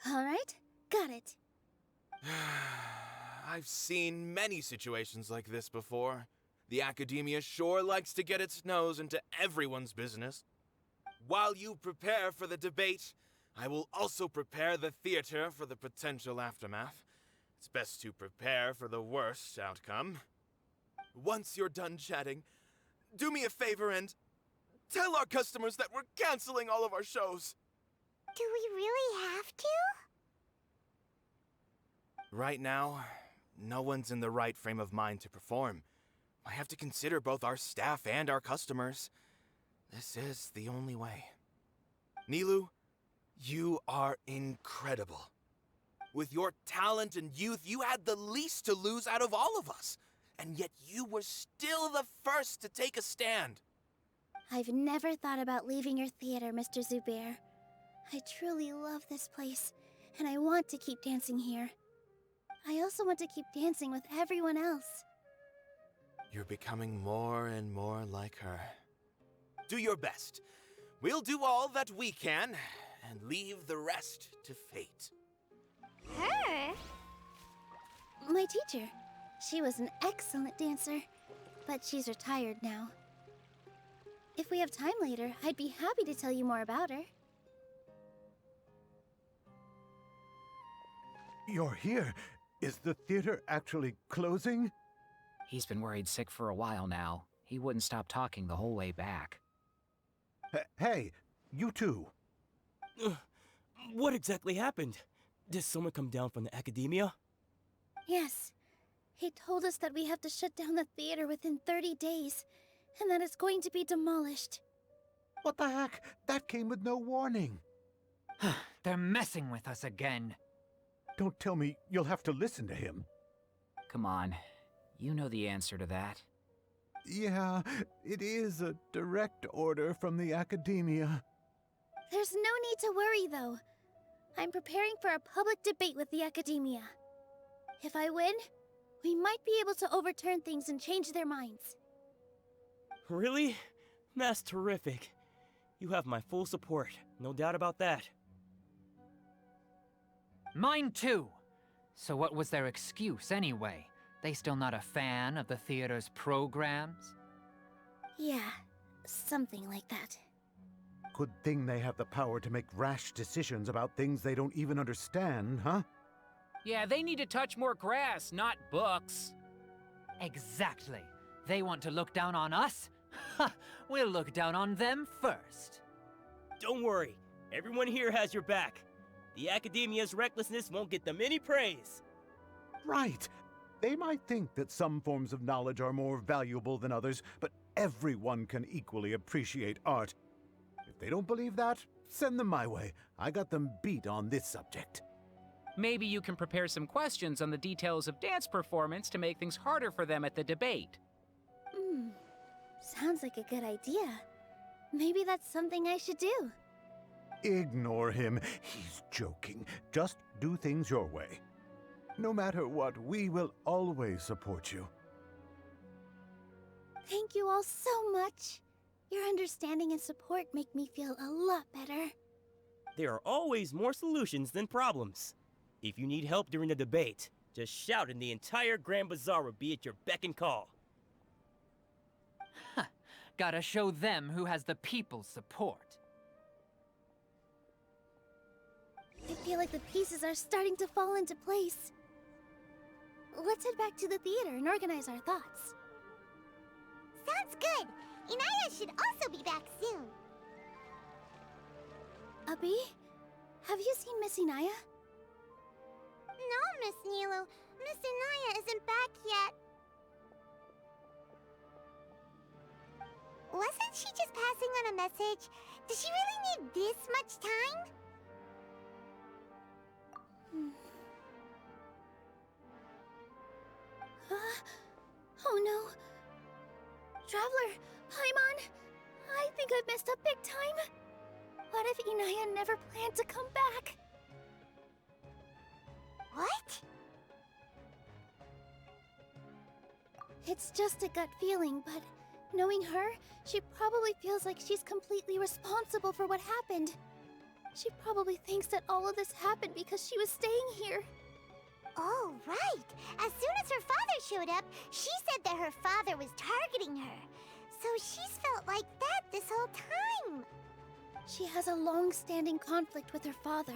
All right, got it. I've seen many situations like this before. The Academia sure likes to get its nose into everyone's business. While you prepare for the debate, I will also prepare the theater for the potential aftermath. It's best to prepare for the worst outcome. Once you're done chatting, do me a favor and tell our customers that we're canceling all of our shows. Do we really have to? Right now, no one's in the right frame of mind to perform. I have to consider both our staff and our customers. This is the only way. Nilou, you are incredible. With your talent and youth, you had the least to lose out of all of us. And yet you were still the first to take a stand. I've never thought about leaving your theater, Mr. Zubair. I truly love this place, and I want to keep dancing here. I also want to keep dancing with everyone else. You're becoming more and more like her. Do your best. We'll do all that we can and leave the rest to fate. Her? My teacher. She was an excellent dancer, but she's retired now. If we have time later, I'd be happy to tell you more about her. You're here. Is the theater actually closing? He's been worried sick for a while now. He wouldn't stop talking the whole way back. Hey, you two. What exactly happened? Did someone come down from the academia? Yes. He told us that we have to shut down the theater within 30 days, and that it's going to be demolished. What the heck? That came with no warning. They're messing with us again. Don't tell me you'll have to listen to him. Come on. You know the answer to that. Yeah, it is a direct order from the academia. There's no need to worry, though. I'm preparing for a public debate with the academia. If I win, we might be able to overturn things and change their minds. Really? That's terrific. You have my full support, no doubt about that. Mine too. So what was their excuse anyway? They still not a fan of the theater's programs? Yeah, something like that. Good thing they have the power to make rash decisions about things they don't even understand, huh? Yeah, they need to touch more grass, not books. Exactly. They want to look down on us? Ha! We'll look down on them first. Don't worry, everyone here has your back. The academia's recklessness won't get them any praise. Right. They might think that some forms of knowledge are more valuable than others, but everyone can equally appreciate art. If they don't believe that, send them my way. I got them beat on this subject. Maybe you can prepare some questions on the details of dance performance to make things harder for them at the debate. Sounds like a good idea. Maybe that's something I should do. Ignore him. He's joking. Just do things your way. No matter what, we will always support you. Thank you all so much. Your understanding and support make me feel a lot better. There are always more solutions than problems. If you need help during the debate, just shout and the entire Grand Bazaar will be at your beck and call. Gotta show them who has the people's support. I feel like the pieces are starting to fall into place. Let's head back to the theater and organize our thoughts. Sounds good. Inaya should also be back soon. Abi, have you seen Miss Inaya? No, Miss Nilu. Miss Inaya isn't back yet. Wasn't she just passing on a message? Does she really need this much time? Oh no. Traveler, Paimon, I think I've messed up big time. What if Inaya never planned to come back? What? It's just a gut feeling, but knowing her, she probably feels like she's completely responsible for what happened. She probably thinks that all of this happened because she was staying here. Oh, right. As soon as her father showed up, she said that her father was targeting her. So she's felt like that this whole time. She has a long-standing conflict with her father.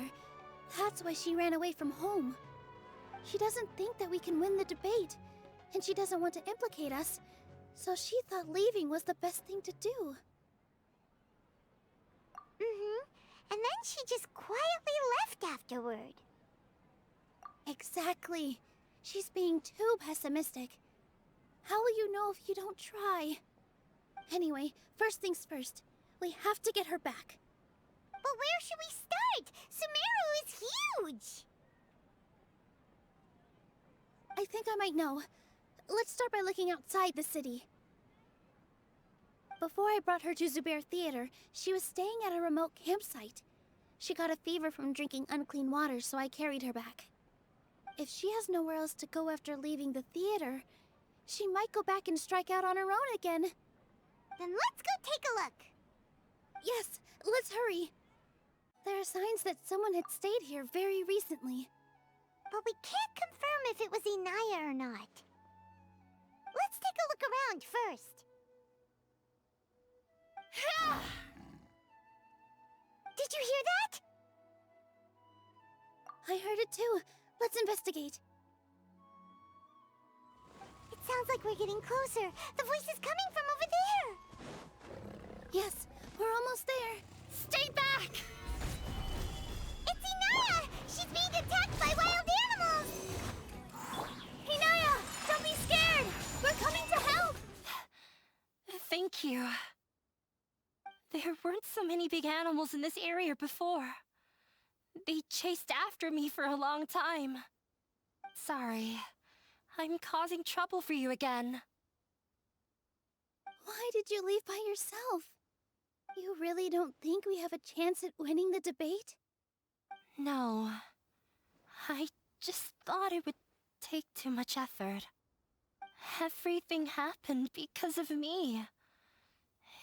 That's why she ran away from home. She doesn't think that we can win the debate, and she doesn't want to implicate us, so she thought leaving was the best thing to do. And then she just quietly left afterward. Exactly. She's being too pessimistic. How will you know if you don't try? Anyway, first things first. We have to get her back. But where should we start? Sumero is huge! I think I might know. Let's start by looking outside the city. Before I brought her to Zubair Theater, she was staying at a remote campsite. She got a fever from drinking unclean water, so I carried her back. If she has nowhere else to go after leaving the theater, she might go back and strike out on her own again. Then let's go take a look. Yes, let's hurry. There are signs that someone had stayed here very recently. But we can't confirm if it was Inaya or not. Let's take a look around first. Did you hear that? I heard it too. Let's investigate. It sounds like we're getting closer. The voice is coming from over there. Yes, we're almost there. Stay back! It's Inaya! She's being attacked by wild animals! Inaya, don't be scared! We're coming to help! Thank you. There weren't so many big animals in this area before. They chased after me for a long time. Sorry, I'm causing trouble for you again. Why did you leave by yourself? You really don't think we have a chance at winning the debate? No. I just thought it would take too much effort. Everything happened because of me.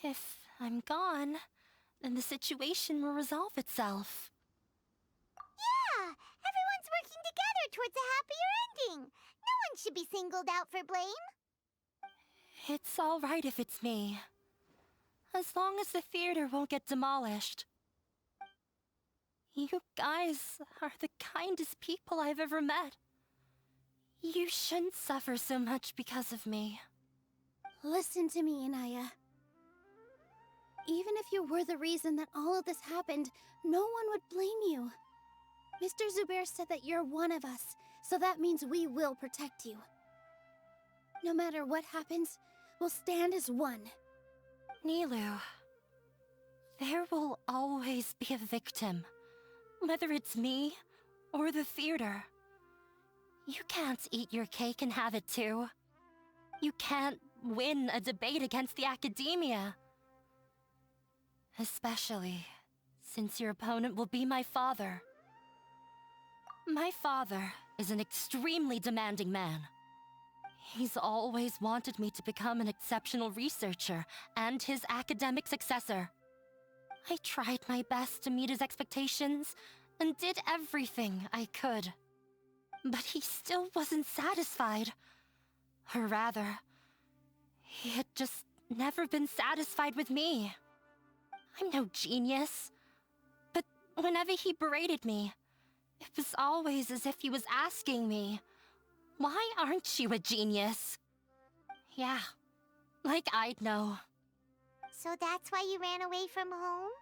If I'm gone, then the situation will resolve itself. Yeah! Everyone's working together towards a happier ending. No one should be singled out for blame. It's all right if it's me. As long as the theater won't get demolished. You guys are the kindest people I've ever met. You shouldn't suffer so much because of me. Listen to me, Inaya. Even if you were the reason that all of this happened, no one would blame you. Mr. Zubair said that you're one of us, so that means we will protect you. No matter what happens, we'll stand as one. Nilu, there will always be a victim, whether it's me or the theater. You can't eat your cake and have it too. You can't win a debate against the academia. Especially since your opponent will be my father. My father is an extremely demanding man. He's always wanted me to become an exceptional researcher and his academic successor. I tried my best to meet his expectations and did everything I could. But he still wasn't satisfied. Or rather, he had just never been satisfied with me. I'm no genius. But whenever he berated me, it was always as if he was asking me, "Why aren't you a genius?" Yeah, like I'd know. So that's why you ran away from home?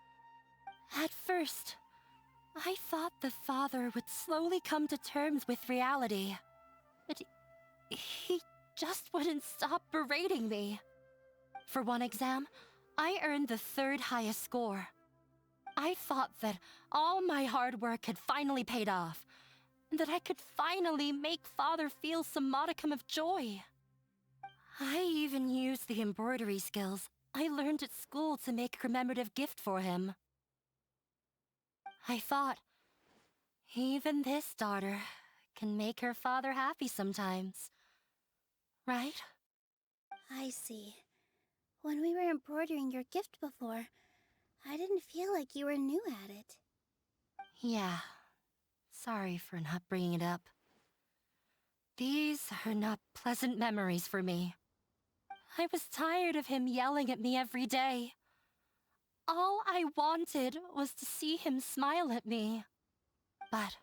At first, I thought the father would slowly come to terms with reality. But he just wouldn't stop berating me. For one exam, I earned the 3rd highest score. I thought that all my hard work had finally paid off, and that I could finally make father feel some modicum of joy. I even used the embroidery skills I learned at school to make a commemorative gift for him. I thought, even this daughter can make her father happy sometimes. Right? I see. When we were embroidering your gift before, I didn't feel like you were new at it. Yeah. Sorry for not bringing it up. These are not pleasant memories for me. I was tired of him yelling at me every day. All I wanted was to see him smile at me. But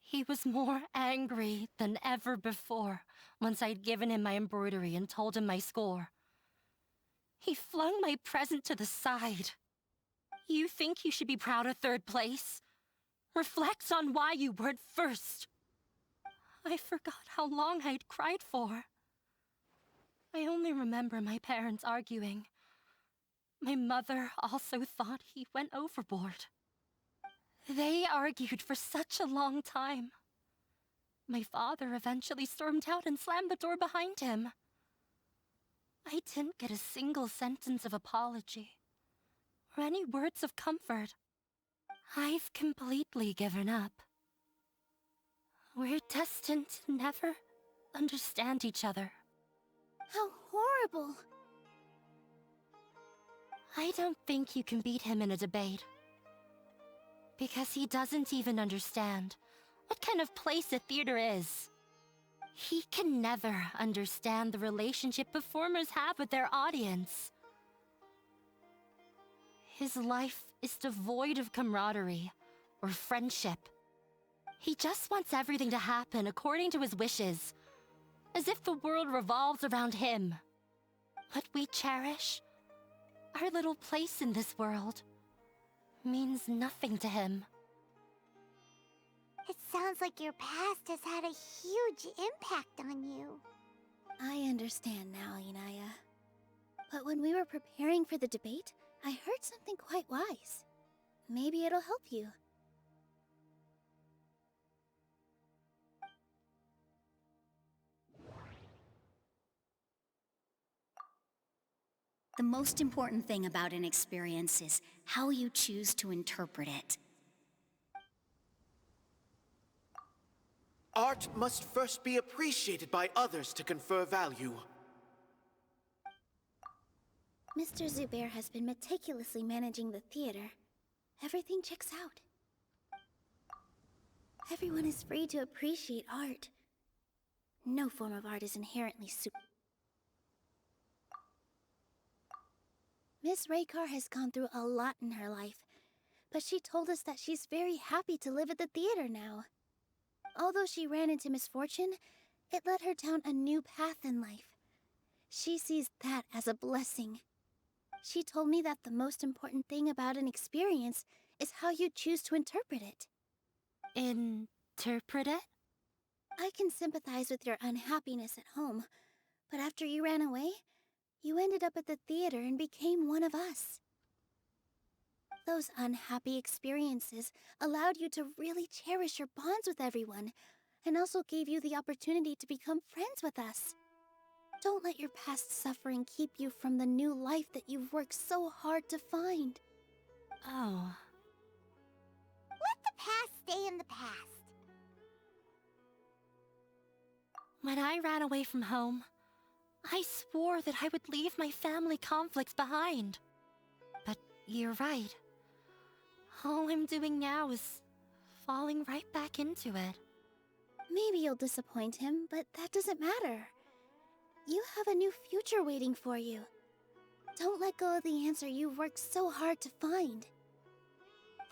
he was more angry than ever before once I'd given him my embroidery and told him my score. He flung my present to the side. You think you should be proud of 3rd place? Reflect on why you weren't first. I forgot how long I'd cried for. I only remember my parents arguing. My mother also thought he went overboard. They argued for such a long time. My father eventually stormed out and slammed the door behind him. I didn't get a single sentence of apology or any words of comfort. I've completely given up. We're destined to never understand each other. How horrible! I don't think you can beat him in a debate. Because he doesn't even understand what kind of place a theater is. He can never understand the relationship performers have with their audience. His life is devoid of camaraderie or friendship. He just wants everything to happen according to his wishes, as if the world revolves around him. What we cherish, our little place in this world, means nothing to him. It sounds like your past has had a huge impact on you. I understand now, Inaya. But when we were preparing for the debate, I heard something quite wise. Maybe it'll help you. The most important thing about an experience is how you choose to interpret it. Art must first be appreciated by others to confer value. Mr. Zubair has been meticulously managing the theater. Everything checks out. Everyone is free to appreciate art. No form of art is inherently Miss Raykar has gone through a lot in her life, but she told us that she's very happy to live at the theater now. Although she ran into misfortune, it led her down a new path in life. She sees that as a blessing. She told me that the most important thing about an experience is how you choose to interpret it. Interpret it? I can sympathize with your unhappiness at home, but after you ran away, you ended up at the theater and became one of us. Those unhappy experiences allowed you to really cherish your bonds with everyone, and also gave you the opportunity to become friends with us. Don't let your past suffering keep you from the new life that you've worked so hard to find. Oh. Let the past stay in the past. When I ran away from home, I swore that I would leave my family conflicts behind. But you're right. All I'm doing now is falling right back into it. Maybe you'll disappoint him, but that doesn't matter. You have a new future waiting for you. Don't let go of the answer you've worked so hard to find.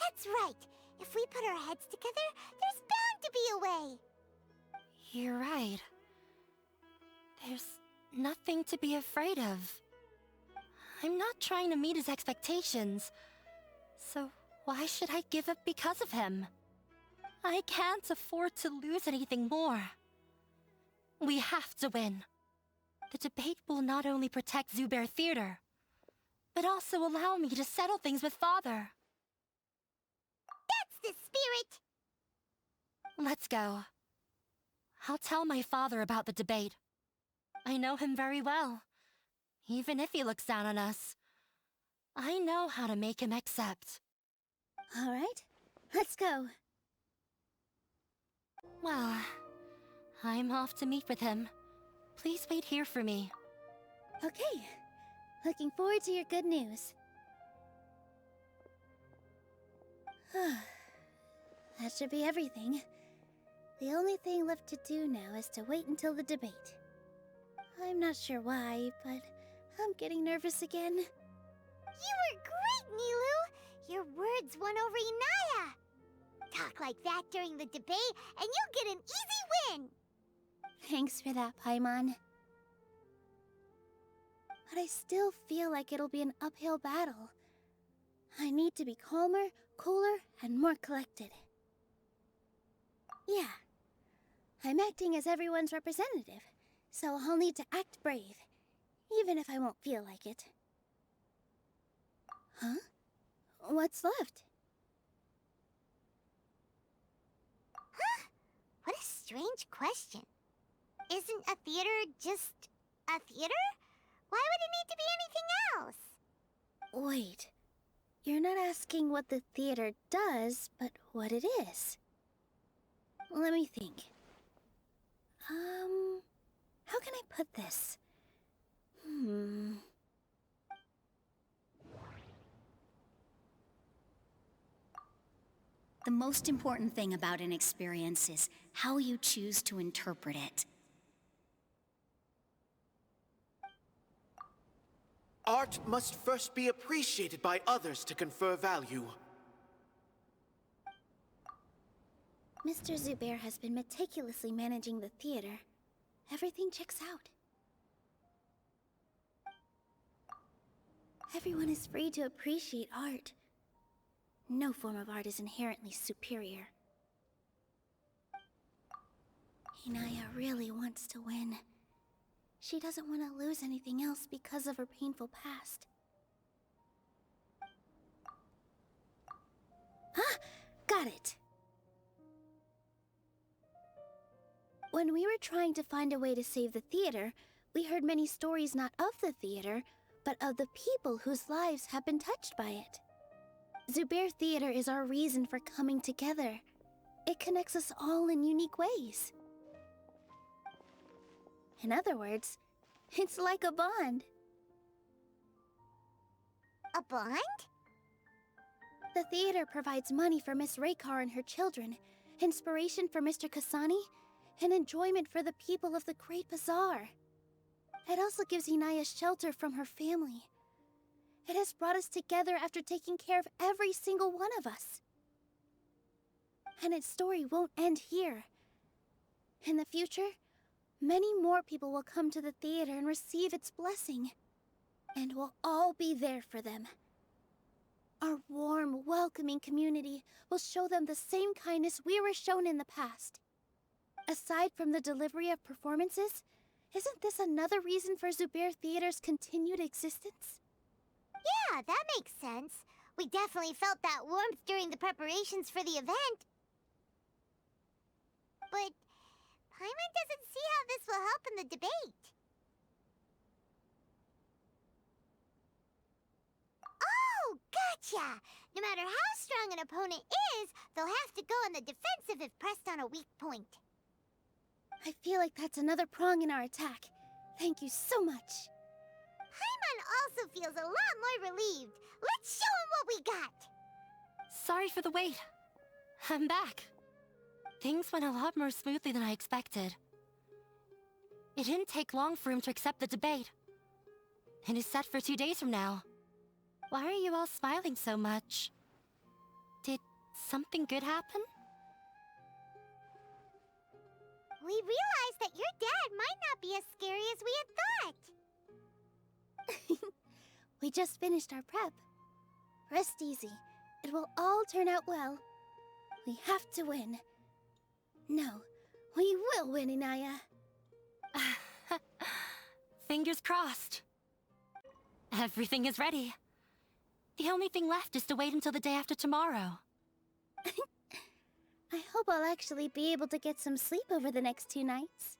That's right. If we put our heads together, there's bound to be a way. You're right. There's nothing to be afraid of. I'm not trying to meet his expectations, so why should I give up because of him? I can't afford to lose anything more. We have to win. The debate will not only protect Zubair Theater, but also allow me to settle things with Father. That's the spirit! Let's go. I'll tell my father about the debate. I know him very well, even if he looks down on us. I know how to make him accept. All right, let's go. Well, I'm off to meet with him. Please wait here for me. Okay, looking forward to your good news. That should be everything. The only thing left to do now is to wait until the debate. I'm not sure why, but I'm getting nervous again. You were great, Nilou! Your words won over Inaya! Talk like that during the debate, and you'll get an easy win! Thanks for that, Paimon. But I still feel like it'll be an uphill battle. I need to be calmer, cooler, and more collected. Yeah. I'm acting as everyone's representative, so I'll need to act brave, even if I won't feel like it. Huh? What's left? Huh? What a strange question. Isn't a theater just a theater? Why would it need to be anything else? Wait. You're not asking what the theater does, but what it is. Let me think. How can I put this? The most important thing about an experience is how you choose to interpret it. Art must first be appreciated by others to confer value. Mr. Zubair has been meticulously managing the theater. Everything checks out. Everyone is free to appreciate art. No form of art is inherently superior. Inaya really wants to win. She doesn't want to lose anything else because of her painful past. Ah! Got it! When we were trying to find a way to save the theater, we heard many stories not of the theater, but of the people whose lives have been touched by it. Zubair Theater is our reason for coming together. It connects us all in unique ways. In other words, it's like a bond. A bond? The theater provides money for Miss Raykar and her children, inspiration for Mr. Kasani, and enjoyment for the people of the Great Bazaar. It also gives Inaya shelter from her family. It has brought us together after taking care of every single one of us. And its story won't end here. In the future, many more people will come to the theater and receive its blessing. And we'll all be there for them. Our warm, welcoming community will show them the same kindness we were shown in the past. Aside from the delivery of performances, isn't this another reason for Zubair Theater's continued existence? Yeah, that makes sense. We definitely felt that warmth during the preparations for the event. But Paimon doesn't see how this will help in the debate. Oh, gotcha! No matter how strong an opponent is, they'll have to go on the defensive if pressed on a weak point. I feel like that's another prong in our attack. Thank you so much. Paimon also feels a lot more relieved. Let's show him what we got! Sorry for the wait. I'm back. Things went a lot more smoothly than I expected. It didn't take long for him to accept the debate. It is set for 2 days from now. Why are you all smiling so much? Did something good happen? We realized that your dad might not be as scary as we had thought. We just finished our prep. Rest easy. It will all turn out well. We have to win. No, we will win, Inaya. Fingers crossed. Everything is ready. The only thing left is to wait until the day after tomorrow. I hope I'll actually be able to get some sleep over the next 2 nights.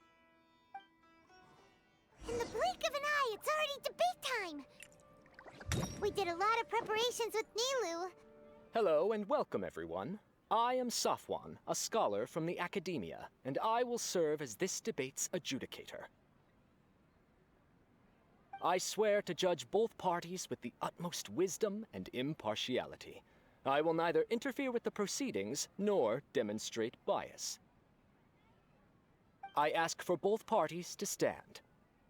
In the blink of an eye, it's already debate time! We did a lot of preparations with Nilou. Hello and welcome, everyone. I am Safwan, a scholar from the Academia, and I will serve as this debate's adjudicator. I swear to judge both parties with the utmost wisdom and impartiality. I will neither interfere with the proceedings nor demonstrate bias. I ask for both parties to stand.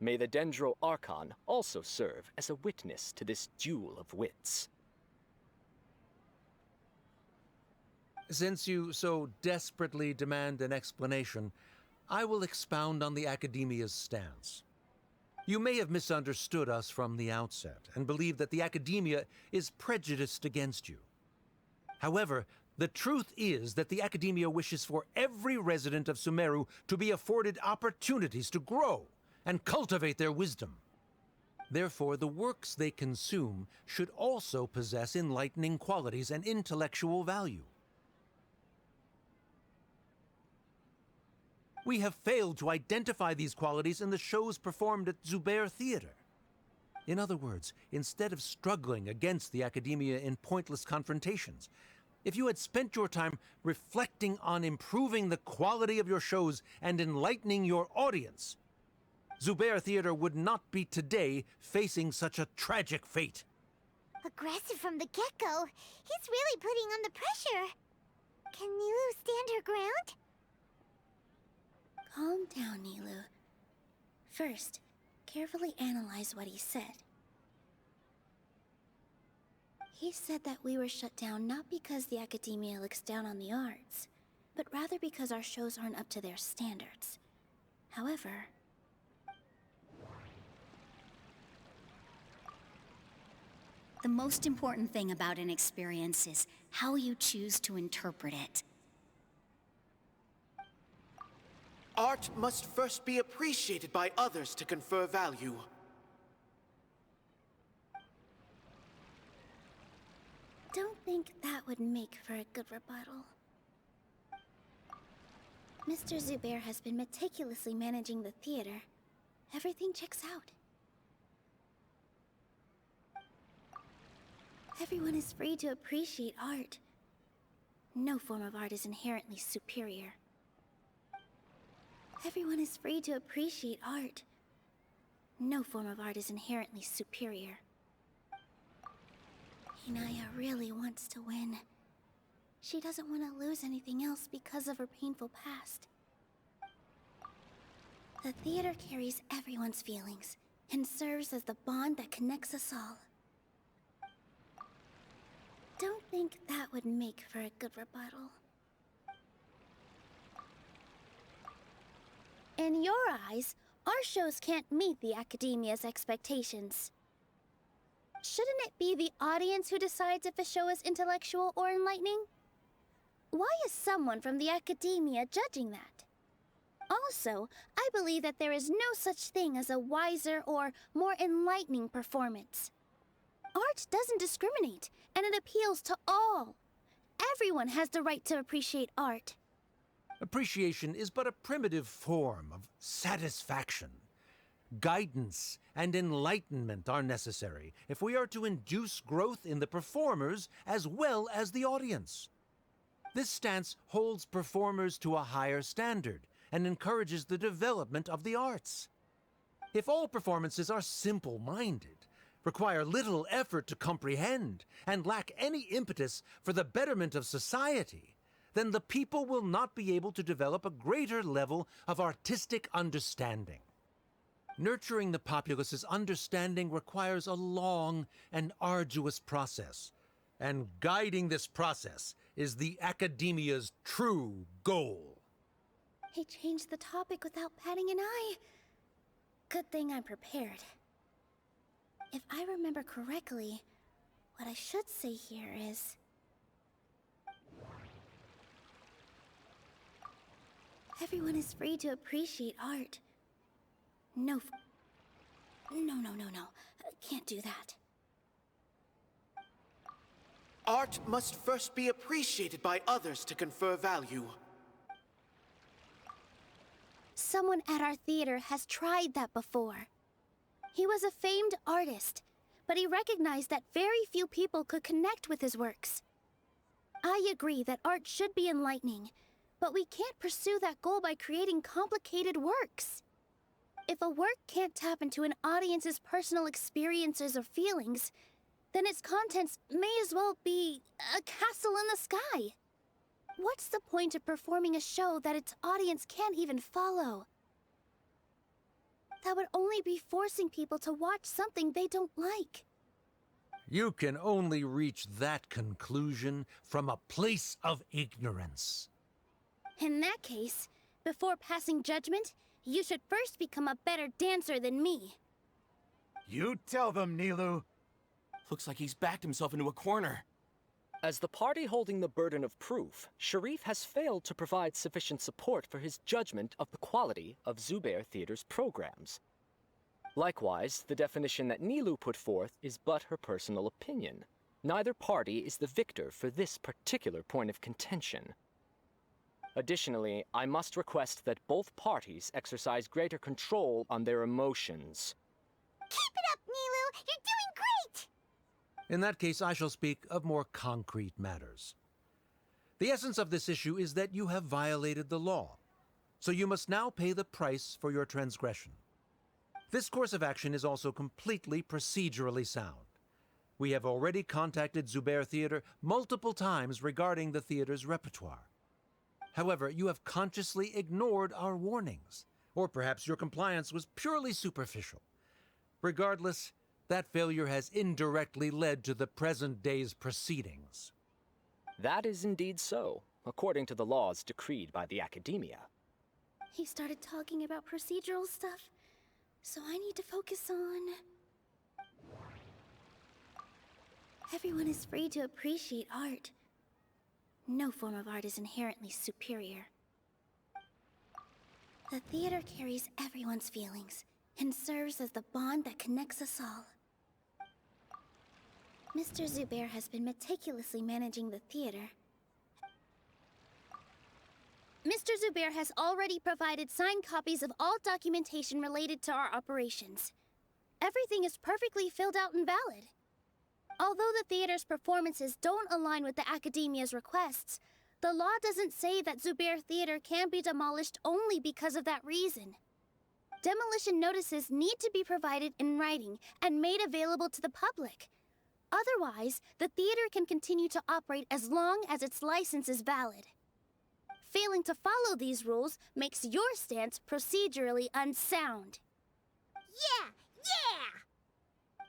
May the Dendro Archon also serve as a witness to this duel of wits. Since you so desperately demand an explanation, I will expound on the Academia's stance. You may have misunderstood us from the outset and believe that the Academia is prejudiced against you. However, the truth is that the Academia wishes for every resident of Sumero to be afforded opportunities to grow and cultivate their wisdom. Therefore, the works they consume should also possess enlightening qualities and intellectual value. We have failed to identify these qualities in the shows performed at Zubair Theater. In other words, instead of struggling against the Academia in pointless confrontations, if you had spent your time reflecting on improving the quality of your shows and enlightening your audience, Zubair Theater would not be today facing such a tragic fate. Aggressive from the get-go, he's really putting on the pressure. Can Nilu stand her ground? Calm down, Nilu. First, carefully analyze what he said. He said that we were shut down not because the academia looks down on the arts, but rather because our shows aren't up to their standards. However, the most important thing about an experience is how you choose to interpret it. Art must first be appreciated by others to confer value. don't think that would make for a good rebuttal. Mr. Zubair has been meticulously managing the theater. Everything checks out. Everyone is free to appreciate art. No form of art is inherently superior. Everyone is free to appreciate art. No form of art is inherently superior. Inaya really wants to win. She doesn't want to lose anything else because of her painful past. The theater carries everyone's feelings and serves as the bond that connects us all. Don't think that would make for a good rebuttal. In your eyes, our shows can't meet the academia's expectations. Shouldn't it be the audience who decides if a show is intellectual or enlightening? Why is someone from the academia judging that? Also, I believe that there is no such thing as a wiser or more enlightening performance. Art doesn't discriminate, and it appeals to all. Everyone has the right to appreciate art. Appreciation is but a primitive form of satisfaction. Guidance and enlightenment are necessary if we are to induce growth in the performers as well as the audience. This stance holds performers to a higher standard and encourages the development of the arts. If all performances are simple-minded, require little effort to comprehend, and lack any impetus for the betterment of society, then the people will not be able to develop a greater level of artistic understanding. Nurturing the populace's understanding requires a long and arduous process, and guiding this process is the academia's true goal. He changed the topic without batting an eye. Good thing I'm prepared. If I remember correctly, what I should say here is... Everyone is free to appreciate art. No. Can't do that. Art must first be appreciated by others to confer value. Someone at our theater has tried that before. He was a famed artist, but he recognized that very few people could connect with his works. I agree that art should be enlightening, but we can't pursue that goal by creating complicated works. If a work can't tap into an audience's personal experiences or feelings, then its contents may as well be a castle in the sky. What's the point of performing a show that its audience can't even follow? That would only be forcing people to watch something they don't like. You can only reach that conclusion from a place of ignorance. In that case, before passing judgment, you should first become a better dancer than me. You tell them, Nilou. Looks like he's backed himself into a corner. As the party holding the burden of proof, Sharif has failed to provide sufficient support for his judgment of the quality of Zubair Theater's programs. Likewise, the definition that Nilou put forth is but her personal opinion. Neither party is the victor for this particular point of contention. Additionally, I must request that both parties exercise greater control on their emotions. Keep it up, Nilou! You're doing great! In that case, I shall speak of more concrete matters. The essence of this issue is that you have violated the law, so you must now pay the price for your transgression. This course of action is also completely procedurally sound. We have already contacted Zubair Theater multiple times regarding the theater's repertoire. However, you have consciously ignored our warnings. Or perhaps your compliance was purely superficial. Regardless, that failure has indirectly led to the present day's proceedings. That is indeed so, according to the laws decreed by the Academia. He started talking about procedural stuff, so I need to focus on... Everyone is free to appreciate art. No form of art is inherently superior. The theater carries everyone's feelings and serves as the bond that connects us all. Mr. Zubair has been meticulously managing the theater. Mr. Zubair has already provided signed copies of all documentation related to our operations. Everything is perfectly filled out and valid. Although the theater's performances don't align with the Academia's requests, the law doesn't say that Zubair Theater can be demolished only because of that reason. Demolition notices need to be provided in writing and made available to the public. Otherwise, the theater can continue to operate as long as its license is valid. Failing to follow these rules makes your stance procedurally unsound. Yeah!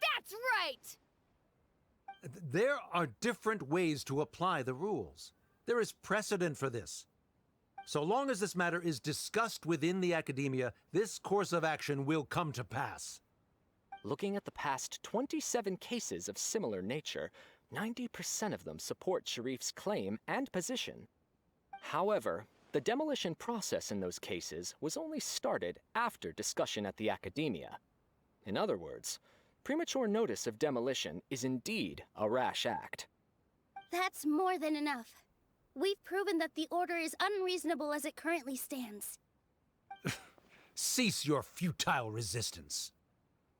That's right! There are different ways to apply the rules. There is precedent for this. So long as this matter is discussed within the Academia, this course of action will come to pass. Looking at the past 27 cases of similar nature, 90% of them support Sharif's claim and position. However, the demolition process in those cases was only started after discussion at the Academia. In other words, premature notice of demolition is indeed a rash act. That's more than enough. We've proven that the order is unreasonable as it currently stands. Cease your futile resistance.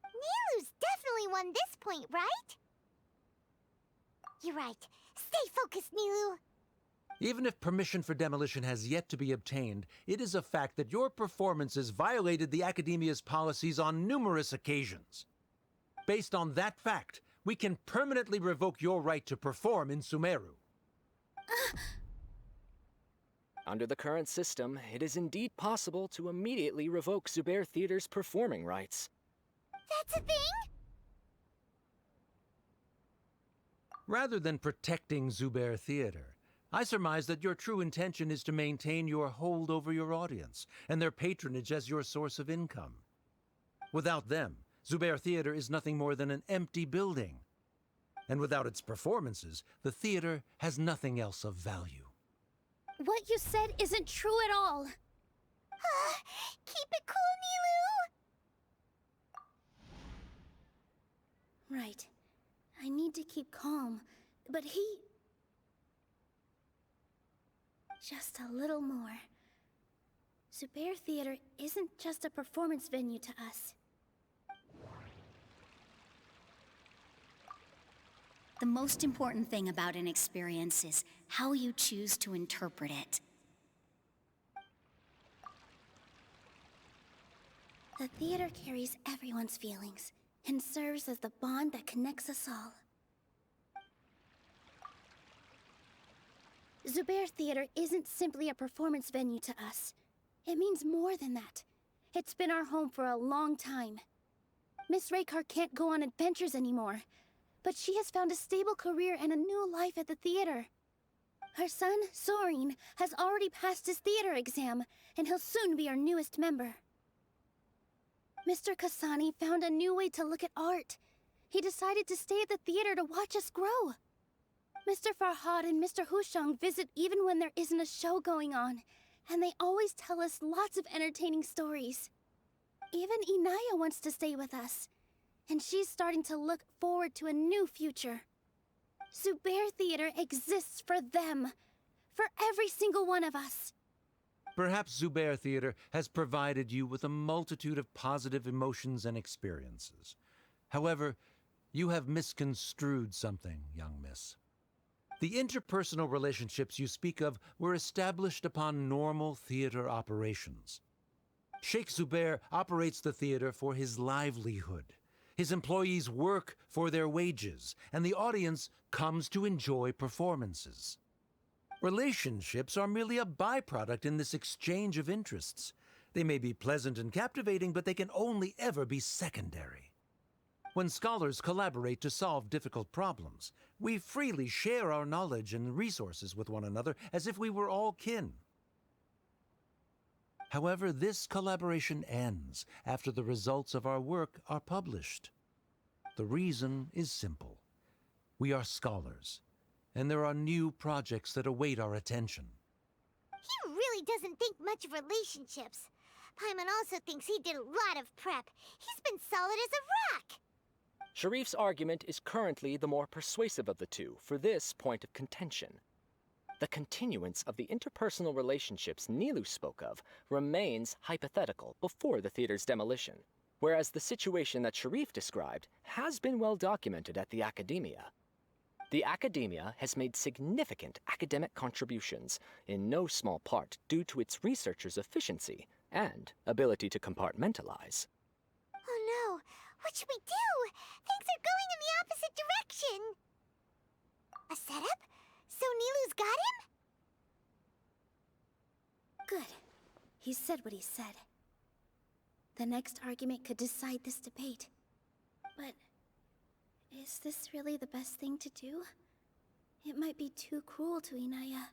Nilu's definitely won this point, right? You're right. Stay focused, Nilu. Even if permission for demolition has yet to be obtained, it is a fact that your performances violated the Academia's policies on numerous occasions. Based on that fact, we can permanently revoke your right to perform in Sumero. Under the current system, it is indeed possible to immediately revoke Zubair Theater's performing rights. That's a thing? Rather than protecting Zubair Theater, I surmise that your true intention is to maintain your hold over your audience and their patronage as your source of income. Without them, Zubair Theater is nothing more than an empty building. And without its performances, the theater has nothing else of value. What you said isn't true at all. Keep it cool, Nilu! Right. I need to keep calm, but he... Just a little more. Zubair Theater isn't just a performance venue to us. The most important thing about an experience is how you choose to interpret it. The theater carries everyone's feelings and serves as the bond that connects us all. Zubair Theater isn't simply a performance venue to us. It means more than that. It's been our home for a long time. Miss Raykar can't go on adventures anymore, but she has found a stable career and a new life at the theater. Her son, Soren, has already passed his theater exam, and he'll soon be our newest member. Mr. Kasani found a new way to look at art. He decided to stay at the theater to watch us grow. Mr. Farhad and Mr. Hushang visit even when there isn't a show going on, and they always tell us lots of entertaining stories. Even Inaya wants to stay with us, and she's starting to look forward to a new future. Zubair Theater exists for them, for every single one of us. Perhaps Zubair Theater has provided you with a multitude of positive emotions and experiences. However, you have misconstrued something, young miss. The interpersonal relationships you speak of were established upon normal theater operations. Sheikh Zubair operates the theater for his livelihood. His employees work for their wages, and the audience comes to enjoy performances. Relationships are merely a byproduct in this exchange of interests. They may be pleasant and captivating, but they can only ever be secondary. When scholars collaborate to solve difficult problems, we freely share our knowledge and resources with one another as if we were all kin. However, this collaboration ends after the results of our work are published. The reason is simple. We are scholars, and there are new projects that await our attention. He really doesn't think much of relationships. Paimon also thinks he did a lot of prep. He's been solid as a rock. Sharif's argument is currently the more persuasive of the two for this point of contention. The continuance of the interpersonal relationships Nilou spoke of remains hypothetical before the theater's demolition, whereas the situation that Sharif described has been well documented at the Academia. The Academia has made significant academic contributions, in no small part due to its researchers' efficiency and ability to compartmentalize. Oh no, what should we do? Things are going in the opposite direction. A setup? So Nilu's got him? Good. He said what he said. The next argument could decide this debate. But is this really the best thing to do? It might be too cruel to Inaya.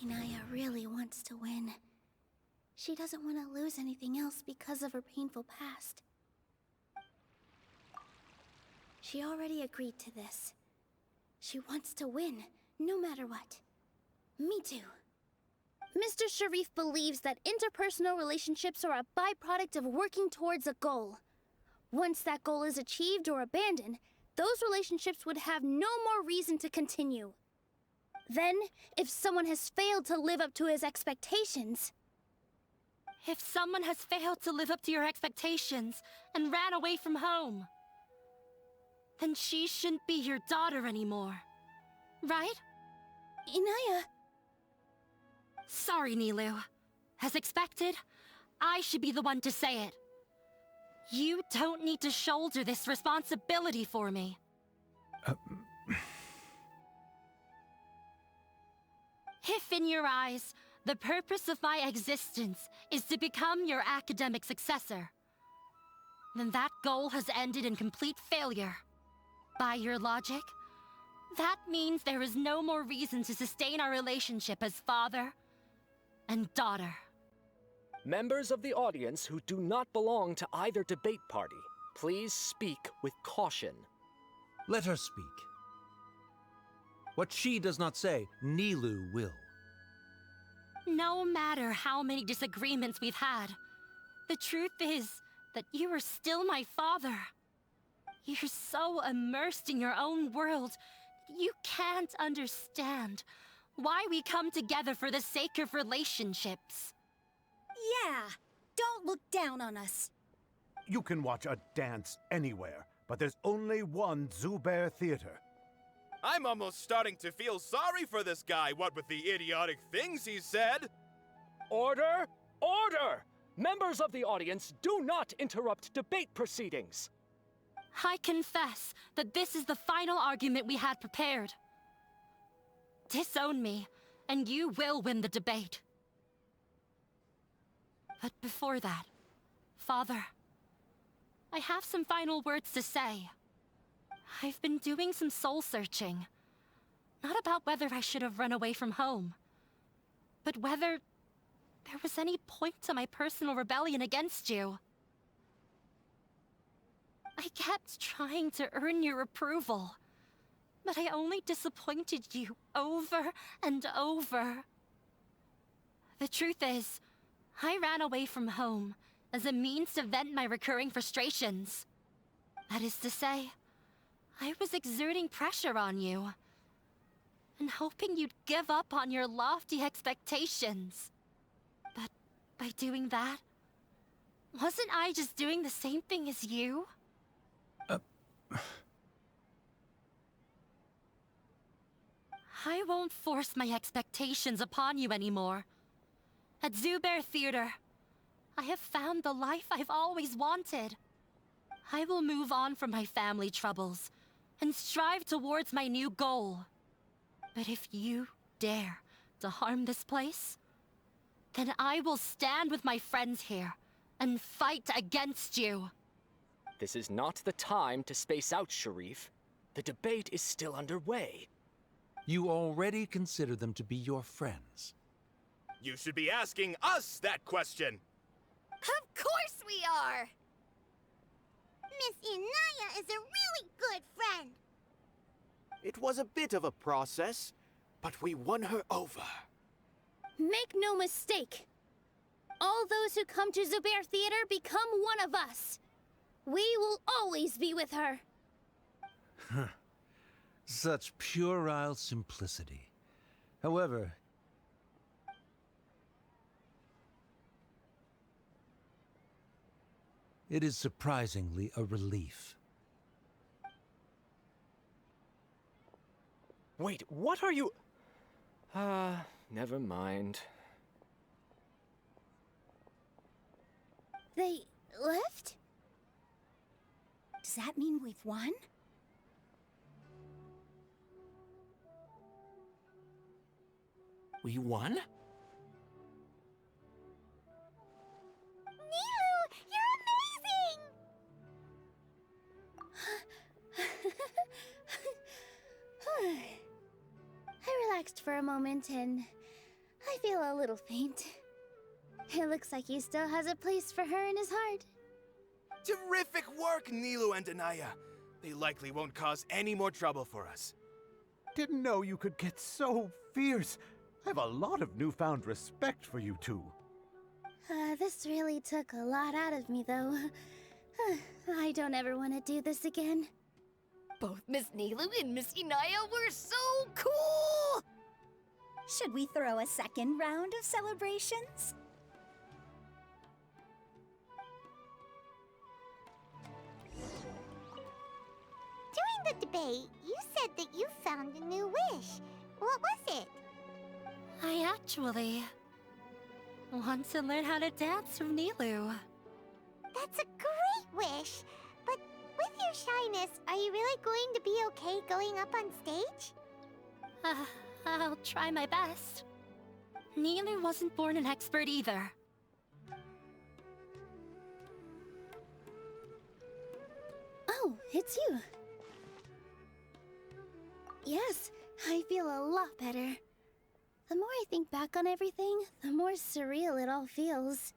Inaya really wants to win. She doesn't want to lose anything else because of her painful past. She already agreed to this. She wants to win, no matter what. Me too. Mr. Sharif believes that interpersonal relationships are a byproduct of working towards a goal. Once that goal is achieved or abandoned, those relationships would have no more reason to continue. Then, if someone has failed to live up to his expectations... If someone has failed to live up to your expectations and ran away from home, then she shouldn't be your daughter anymore. Right? Inaya... Sorry, Nilou. As expected, I should be the one to say it. You don't need to shoulder this responsibility for me. If in your eyes, the purpose of my existence is to become your academic successor, then that goal has ended in complete failure. By your logic, that means there is no more reason to sustain our relationship as father and daughter. Members of the audience who do not belong to either debate party, please speak with caution. Let her speak. What she does not say, Nilou will. No matter how many disagreements we've had, the truth is that you are still my father. You're so immersed in your own world, you can't understand why we come together for the sake of relationships. Yeah, don't look down on us. You can watch a dance anywhere, but there's only one Zubair Theater. I'm almost starting to feel sorry for this guy, what with the idiotic things he said. Order! Order! Members of the audience, do not interrupt debate proceedings. I confess that this is the final argument we had prepared. Disown me, and you will win the debate. But before that, Father, I have some final words to say. I've been doing some soul-searching. Not about whether I should have run away from home, but whether there was any point to my personal rebellion against you. I kept trying to earn your approval, but I only disappointed you over and over. The truth is, I ran away from home as a means to vent my recurring frustrations. That is to say, I was exerting pressure on you, and hoping you'd give up on your lofty expectations. But by doing that, wasn't I just doing the same thing as you? I won't force my expectations upon you anymore. At Zubair Theater, I have found the life I've always wanted. I will move on from my family troubles and strive towards my new goal. But if you dare to harm this place, then I will stand with my friends here and fight against you. This is not the time to space out, Sharif. The debate is still underway. You already consider them to be your friends. You should be asking us that question. Of course we are! Miss Inaya is a really good friend. It was a bit of a process, but we won her over. Make no mistake. All those who come to Zubair Theater become one of us. We will always be with her. Such puerile simplicity. However, it is surprisingly a relief. Wait, what are you... never mind. They left? Does that mean we've won? We won? Nilu, you're amazing! I relaxed for a moment and I feel a little faint. It looks like he still has a place for her in his heart. Terrific work, Nilou and Anaya. They likely won't cause any more trouble for us. Didn't know you could get so fierce. I have a lot of newfound respect for you two. This really took a lot out of me, though. I don't ever want to do this again. Both Miss Nilou and Miss Inaya were so cool! Should we throw a second round of celebrations? During the debate, you said that you found a new wish. What was it? I actually want to learn how to dance from Nilou. That's a great wish. But with your shyness, are you really going to be okay going up on stage? I'll try my best. Nilou wasn't born an expert either. Oh, it's you. Yes, I feel a lot better. The more I think back on everything, the more surreal it all feels.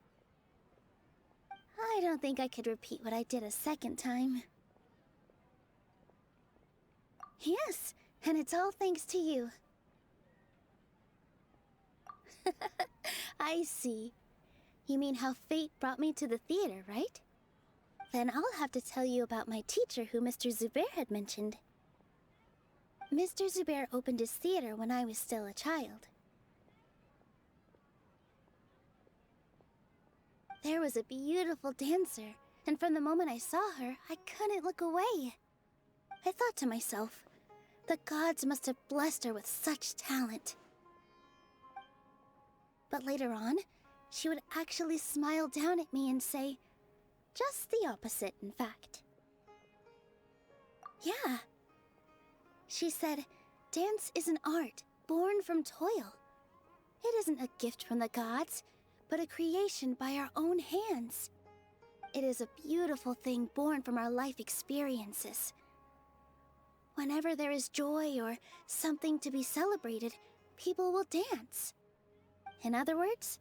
I don't think I could repeat what I did a second time. Yes, and it's all thanks to you. I see. You mean how fate brought me to the theater, right? Then I'll have to tell you about my teacher who Mr. Zubair had mentioned. Mr. Zubair opened his theater when I was still a child. There was a beautiful dancer, and from the moment I saw her, I couldn't look away. I thought to myself, the gods must have blessed her with such talent. But later on, she would actually smile down at me and say, just the opposite, in fact. Yeah. She said, dance is an art born from toil. It isn't a gift from the gods, but a creation by our own hands. It is a beautiful thing born from our life experiences. Whenever there is joy or something to be celebrated, people will dance. In other words,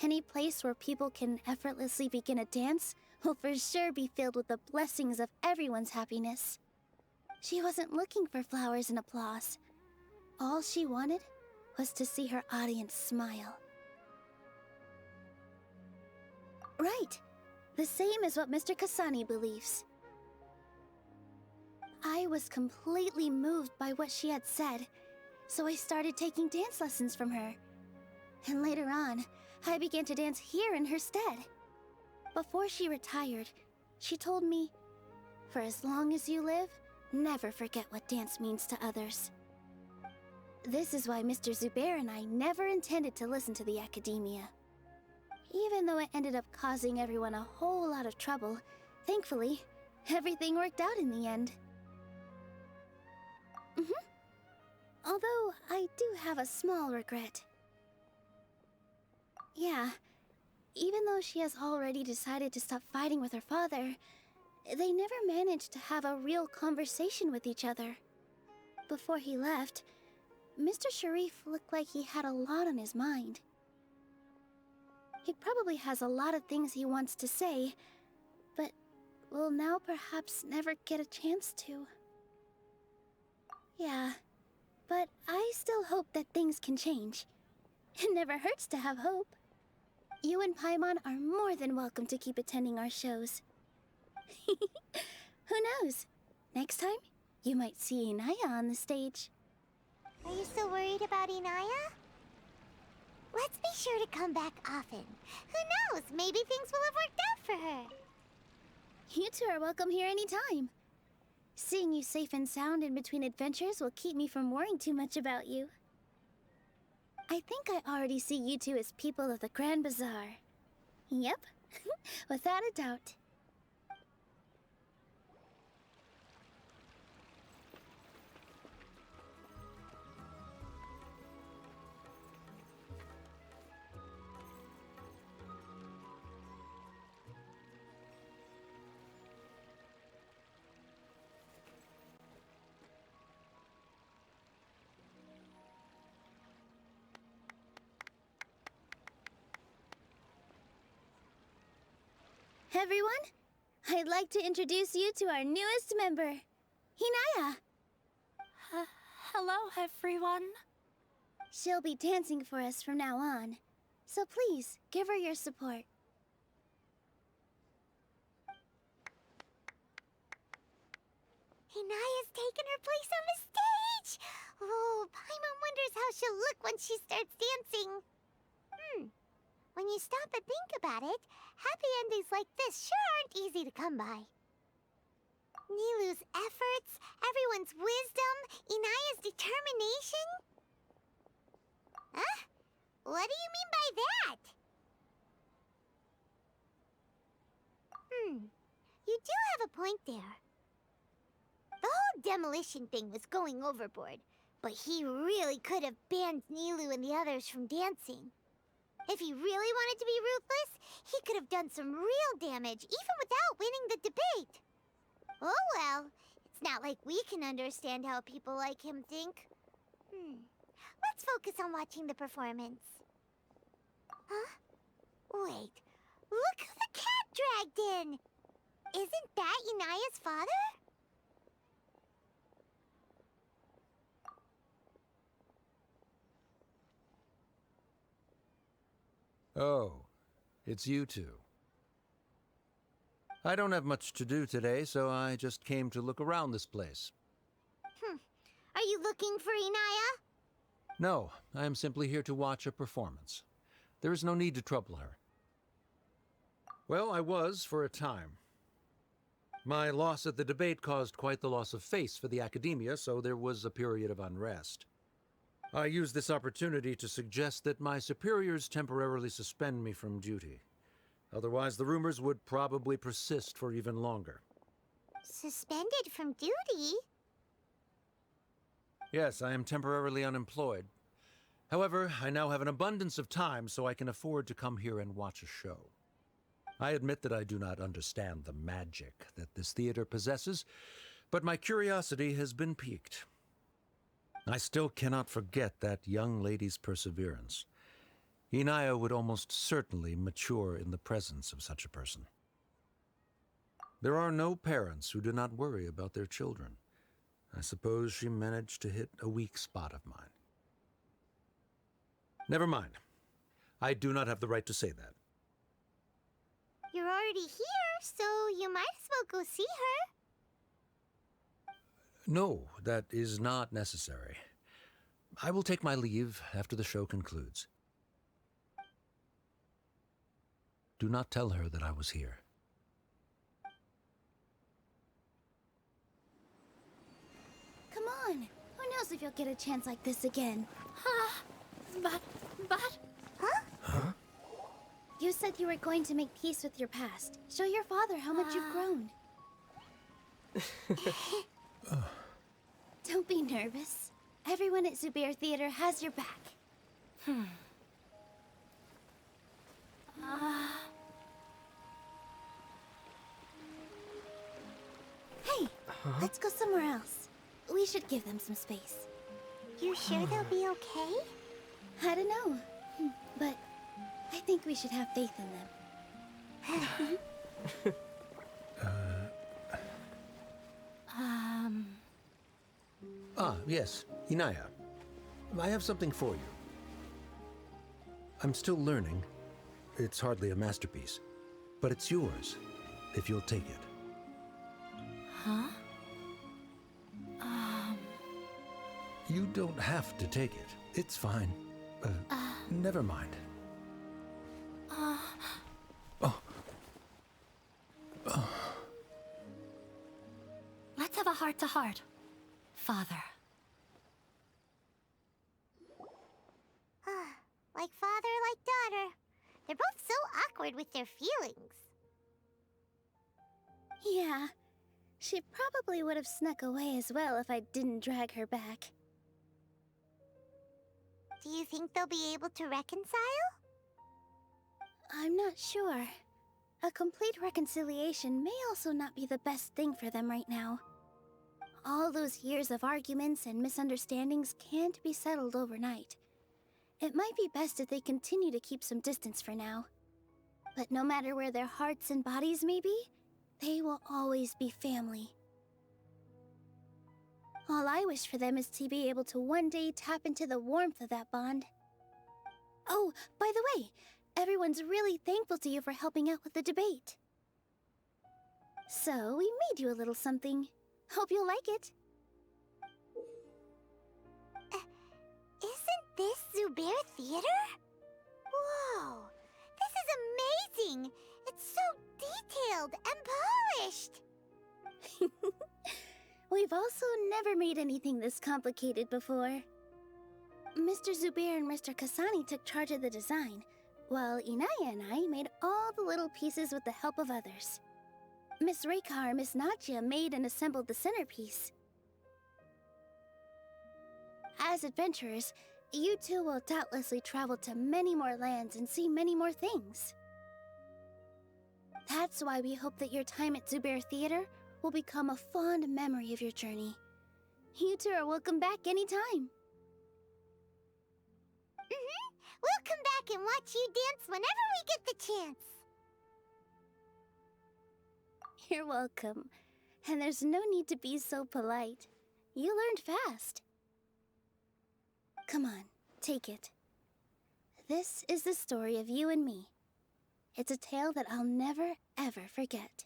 any place where people can effortlessly begin a dance will for sure be filled with the blessings of everyone's happiness. She wasn't looking for flowers and applause. All she wanted was to see her audience smile. Right. The same as what Mr. Kasani believes. I was completely moved by what she had said, so I started taking dance lessons from her. And later on, I began to dance here in her stead. Before she retired, she told me, for as long as you live, never forget what dance means to others. This is why Mr. Zubair and I never intended to listen to the academia. Even though it ended up causing everyone a whole lot of trouble, thankfully, everything worked out in the end. Although, I do have a small regret. Yeah, even though she has already decided to stop fighting with her father, they never managed to have a real conversation with each other. Before he left, Mr. Sharif looked like he had a lot on his mind. He probably has a lot of things he wants to say, but will now perhaps never get a chance to. Yeah, but I still hope that things can change. It never hurts to have hope. You and Paimon are more than welcome to keep attending our shows. Who knows? Next time, you might see Inaya on the stage. Are you still worried about Inaya? Let's be sure to come back often. Who knows? Maybe things will have worked out for her. You two are welcome here anytime. Seeing you safe and sound in between adventures will keep me from worrying too much about you. I think I already see you two as people of the Grand Bazaar. Yep, without a doubt. Everyone, I'd like to introduce you to our newest member, Inaya. Hello, everyone. She'll be dancing for us from now on, so please give her your support. Inaya's taken her place on the stage! Oh, Paimon wonders how she'll look when she starts dancing. When you stop and think about it, happy endings like this sure aren't easy to come by. Nilu's efforts, everyone's wisdom, Inaya's determination? Huh? What do you mean by that? You do have a point there. The whole demolition thing was going overboard, but he really could have banned Nilu and the others from dancing. If he really wanted to be ruthless, he could have done some real damage, even without winning the debate. Oh well, it's not like we can understand how people like him think. Let's focus on watching the performance. Huh? Wait, look who the cat dragged in! Isn't that Inaya's father? Oh, it's you two. I don't have much to do today, so I just came to look around this place. Are you looking for Inaya? No, I am simply here to watch a performance. There is no need to trouble her. Well, I was for a time. My loss at the debate caused quite the loss of face for the academia, so there was a period of unrest. I used this opportunity to suggest that my superiors temporarily suspend me from duty. Otherwise, the rumors would probably persist for even longer. Suspended from duty? Yes, I am temporarily unemployed. However, I now have an abundance of time, so I can afford to come here and watch a show. I admit that I do not understand the magic that this theater possesses, but my curiosity has been piqued. I still cannot forget that young lady's perseverance. Inaya would almost certainly mature in the presence of such a person. There are no parents who do not worry about their children. I suppose she managed to hit a weak spot of mine. Never mind. I do not have the right to say that. You're already here, so you might as well go see her. No, that is not necessary. I will take my leave after the show concludes. Do not tell her that I was here. Come on. Who knows if you'll get a chance like this again? But... Huh? You said you were going to make peace with your past. Show your father how much you've grown. Don't be nervous. Everyone at Zubair Theater has your back. Hey, let's go somewhere else. We should give them some space. You sure they'll be okay? I don't know, but I think we should have faith in them. Ah, yes, Inaya. I have something for you. I'm still learning. It's hardly a masterpiece, but it's yours, if you'll take it. Huh? You don't have to take it. It's fine. Never mind. Let's have a heart-to-heart, Father. Like father, like daughter. They're both so awkward with their feelings. Yeah, she probably would have snuck away as well if I didn't drag her back. Do you think they'll be able to reconcile? I'm not sure. A complete reconciliation may also not be the best thing for them right now. All those years of arguments and misunderstandings can't be settled overnight. It might be best if they continue to keep some distance for now. But no matter where their hearts and bodies may be, they will always be family. All I wish for them is to be able to one day tap into the warmth of that bond. Oh, by the way, everyone's really thankful to you for helping out with the debate. So, we made you a little something. Hope you'll like it. Isn't this Zubair Theater? Whoa! This is amazing! It's so detailed and polished! We've also never made anything this complicated before. Mr. Zubair and Mr. Kasani took charge of the design, while Inaya and I made all the little pieces with the help of others. Miss Reikar and Miss Nadia made and assembled the centerpiece. As adventurers, you two will doubtlessly travel to many more lands and see many more things. That's why we hope that your time at Zubair Theater will become a fond memory of your journey. You two are welcome back anytime. We'll come back and watch you dance whenever we get the chance. You're welcome. And there's no need to be so polite. You learned fast. Come on, take it. This is the story of you and me. It's a tale that I'll never, ever forget.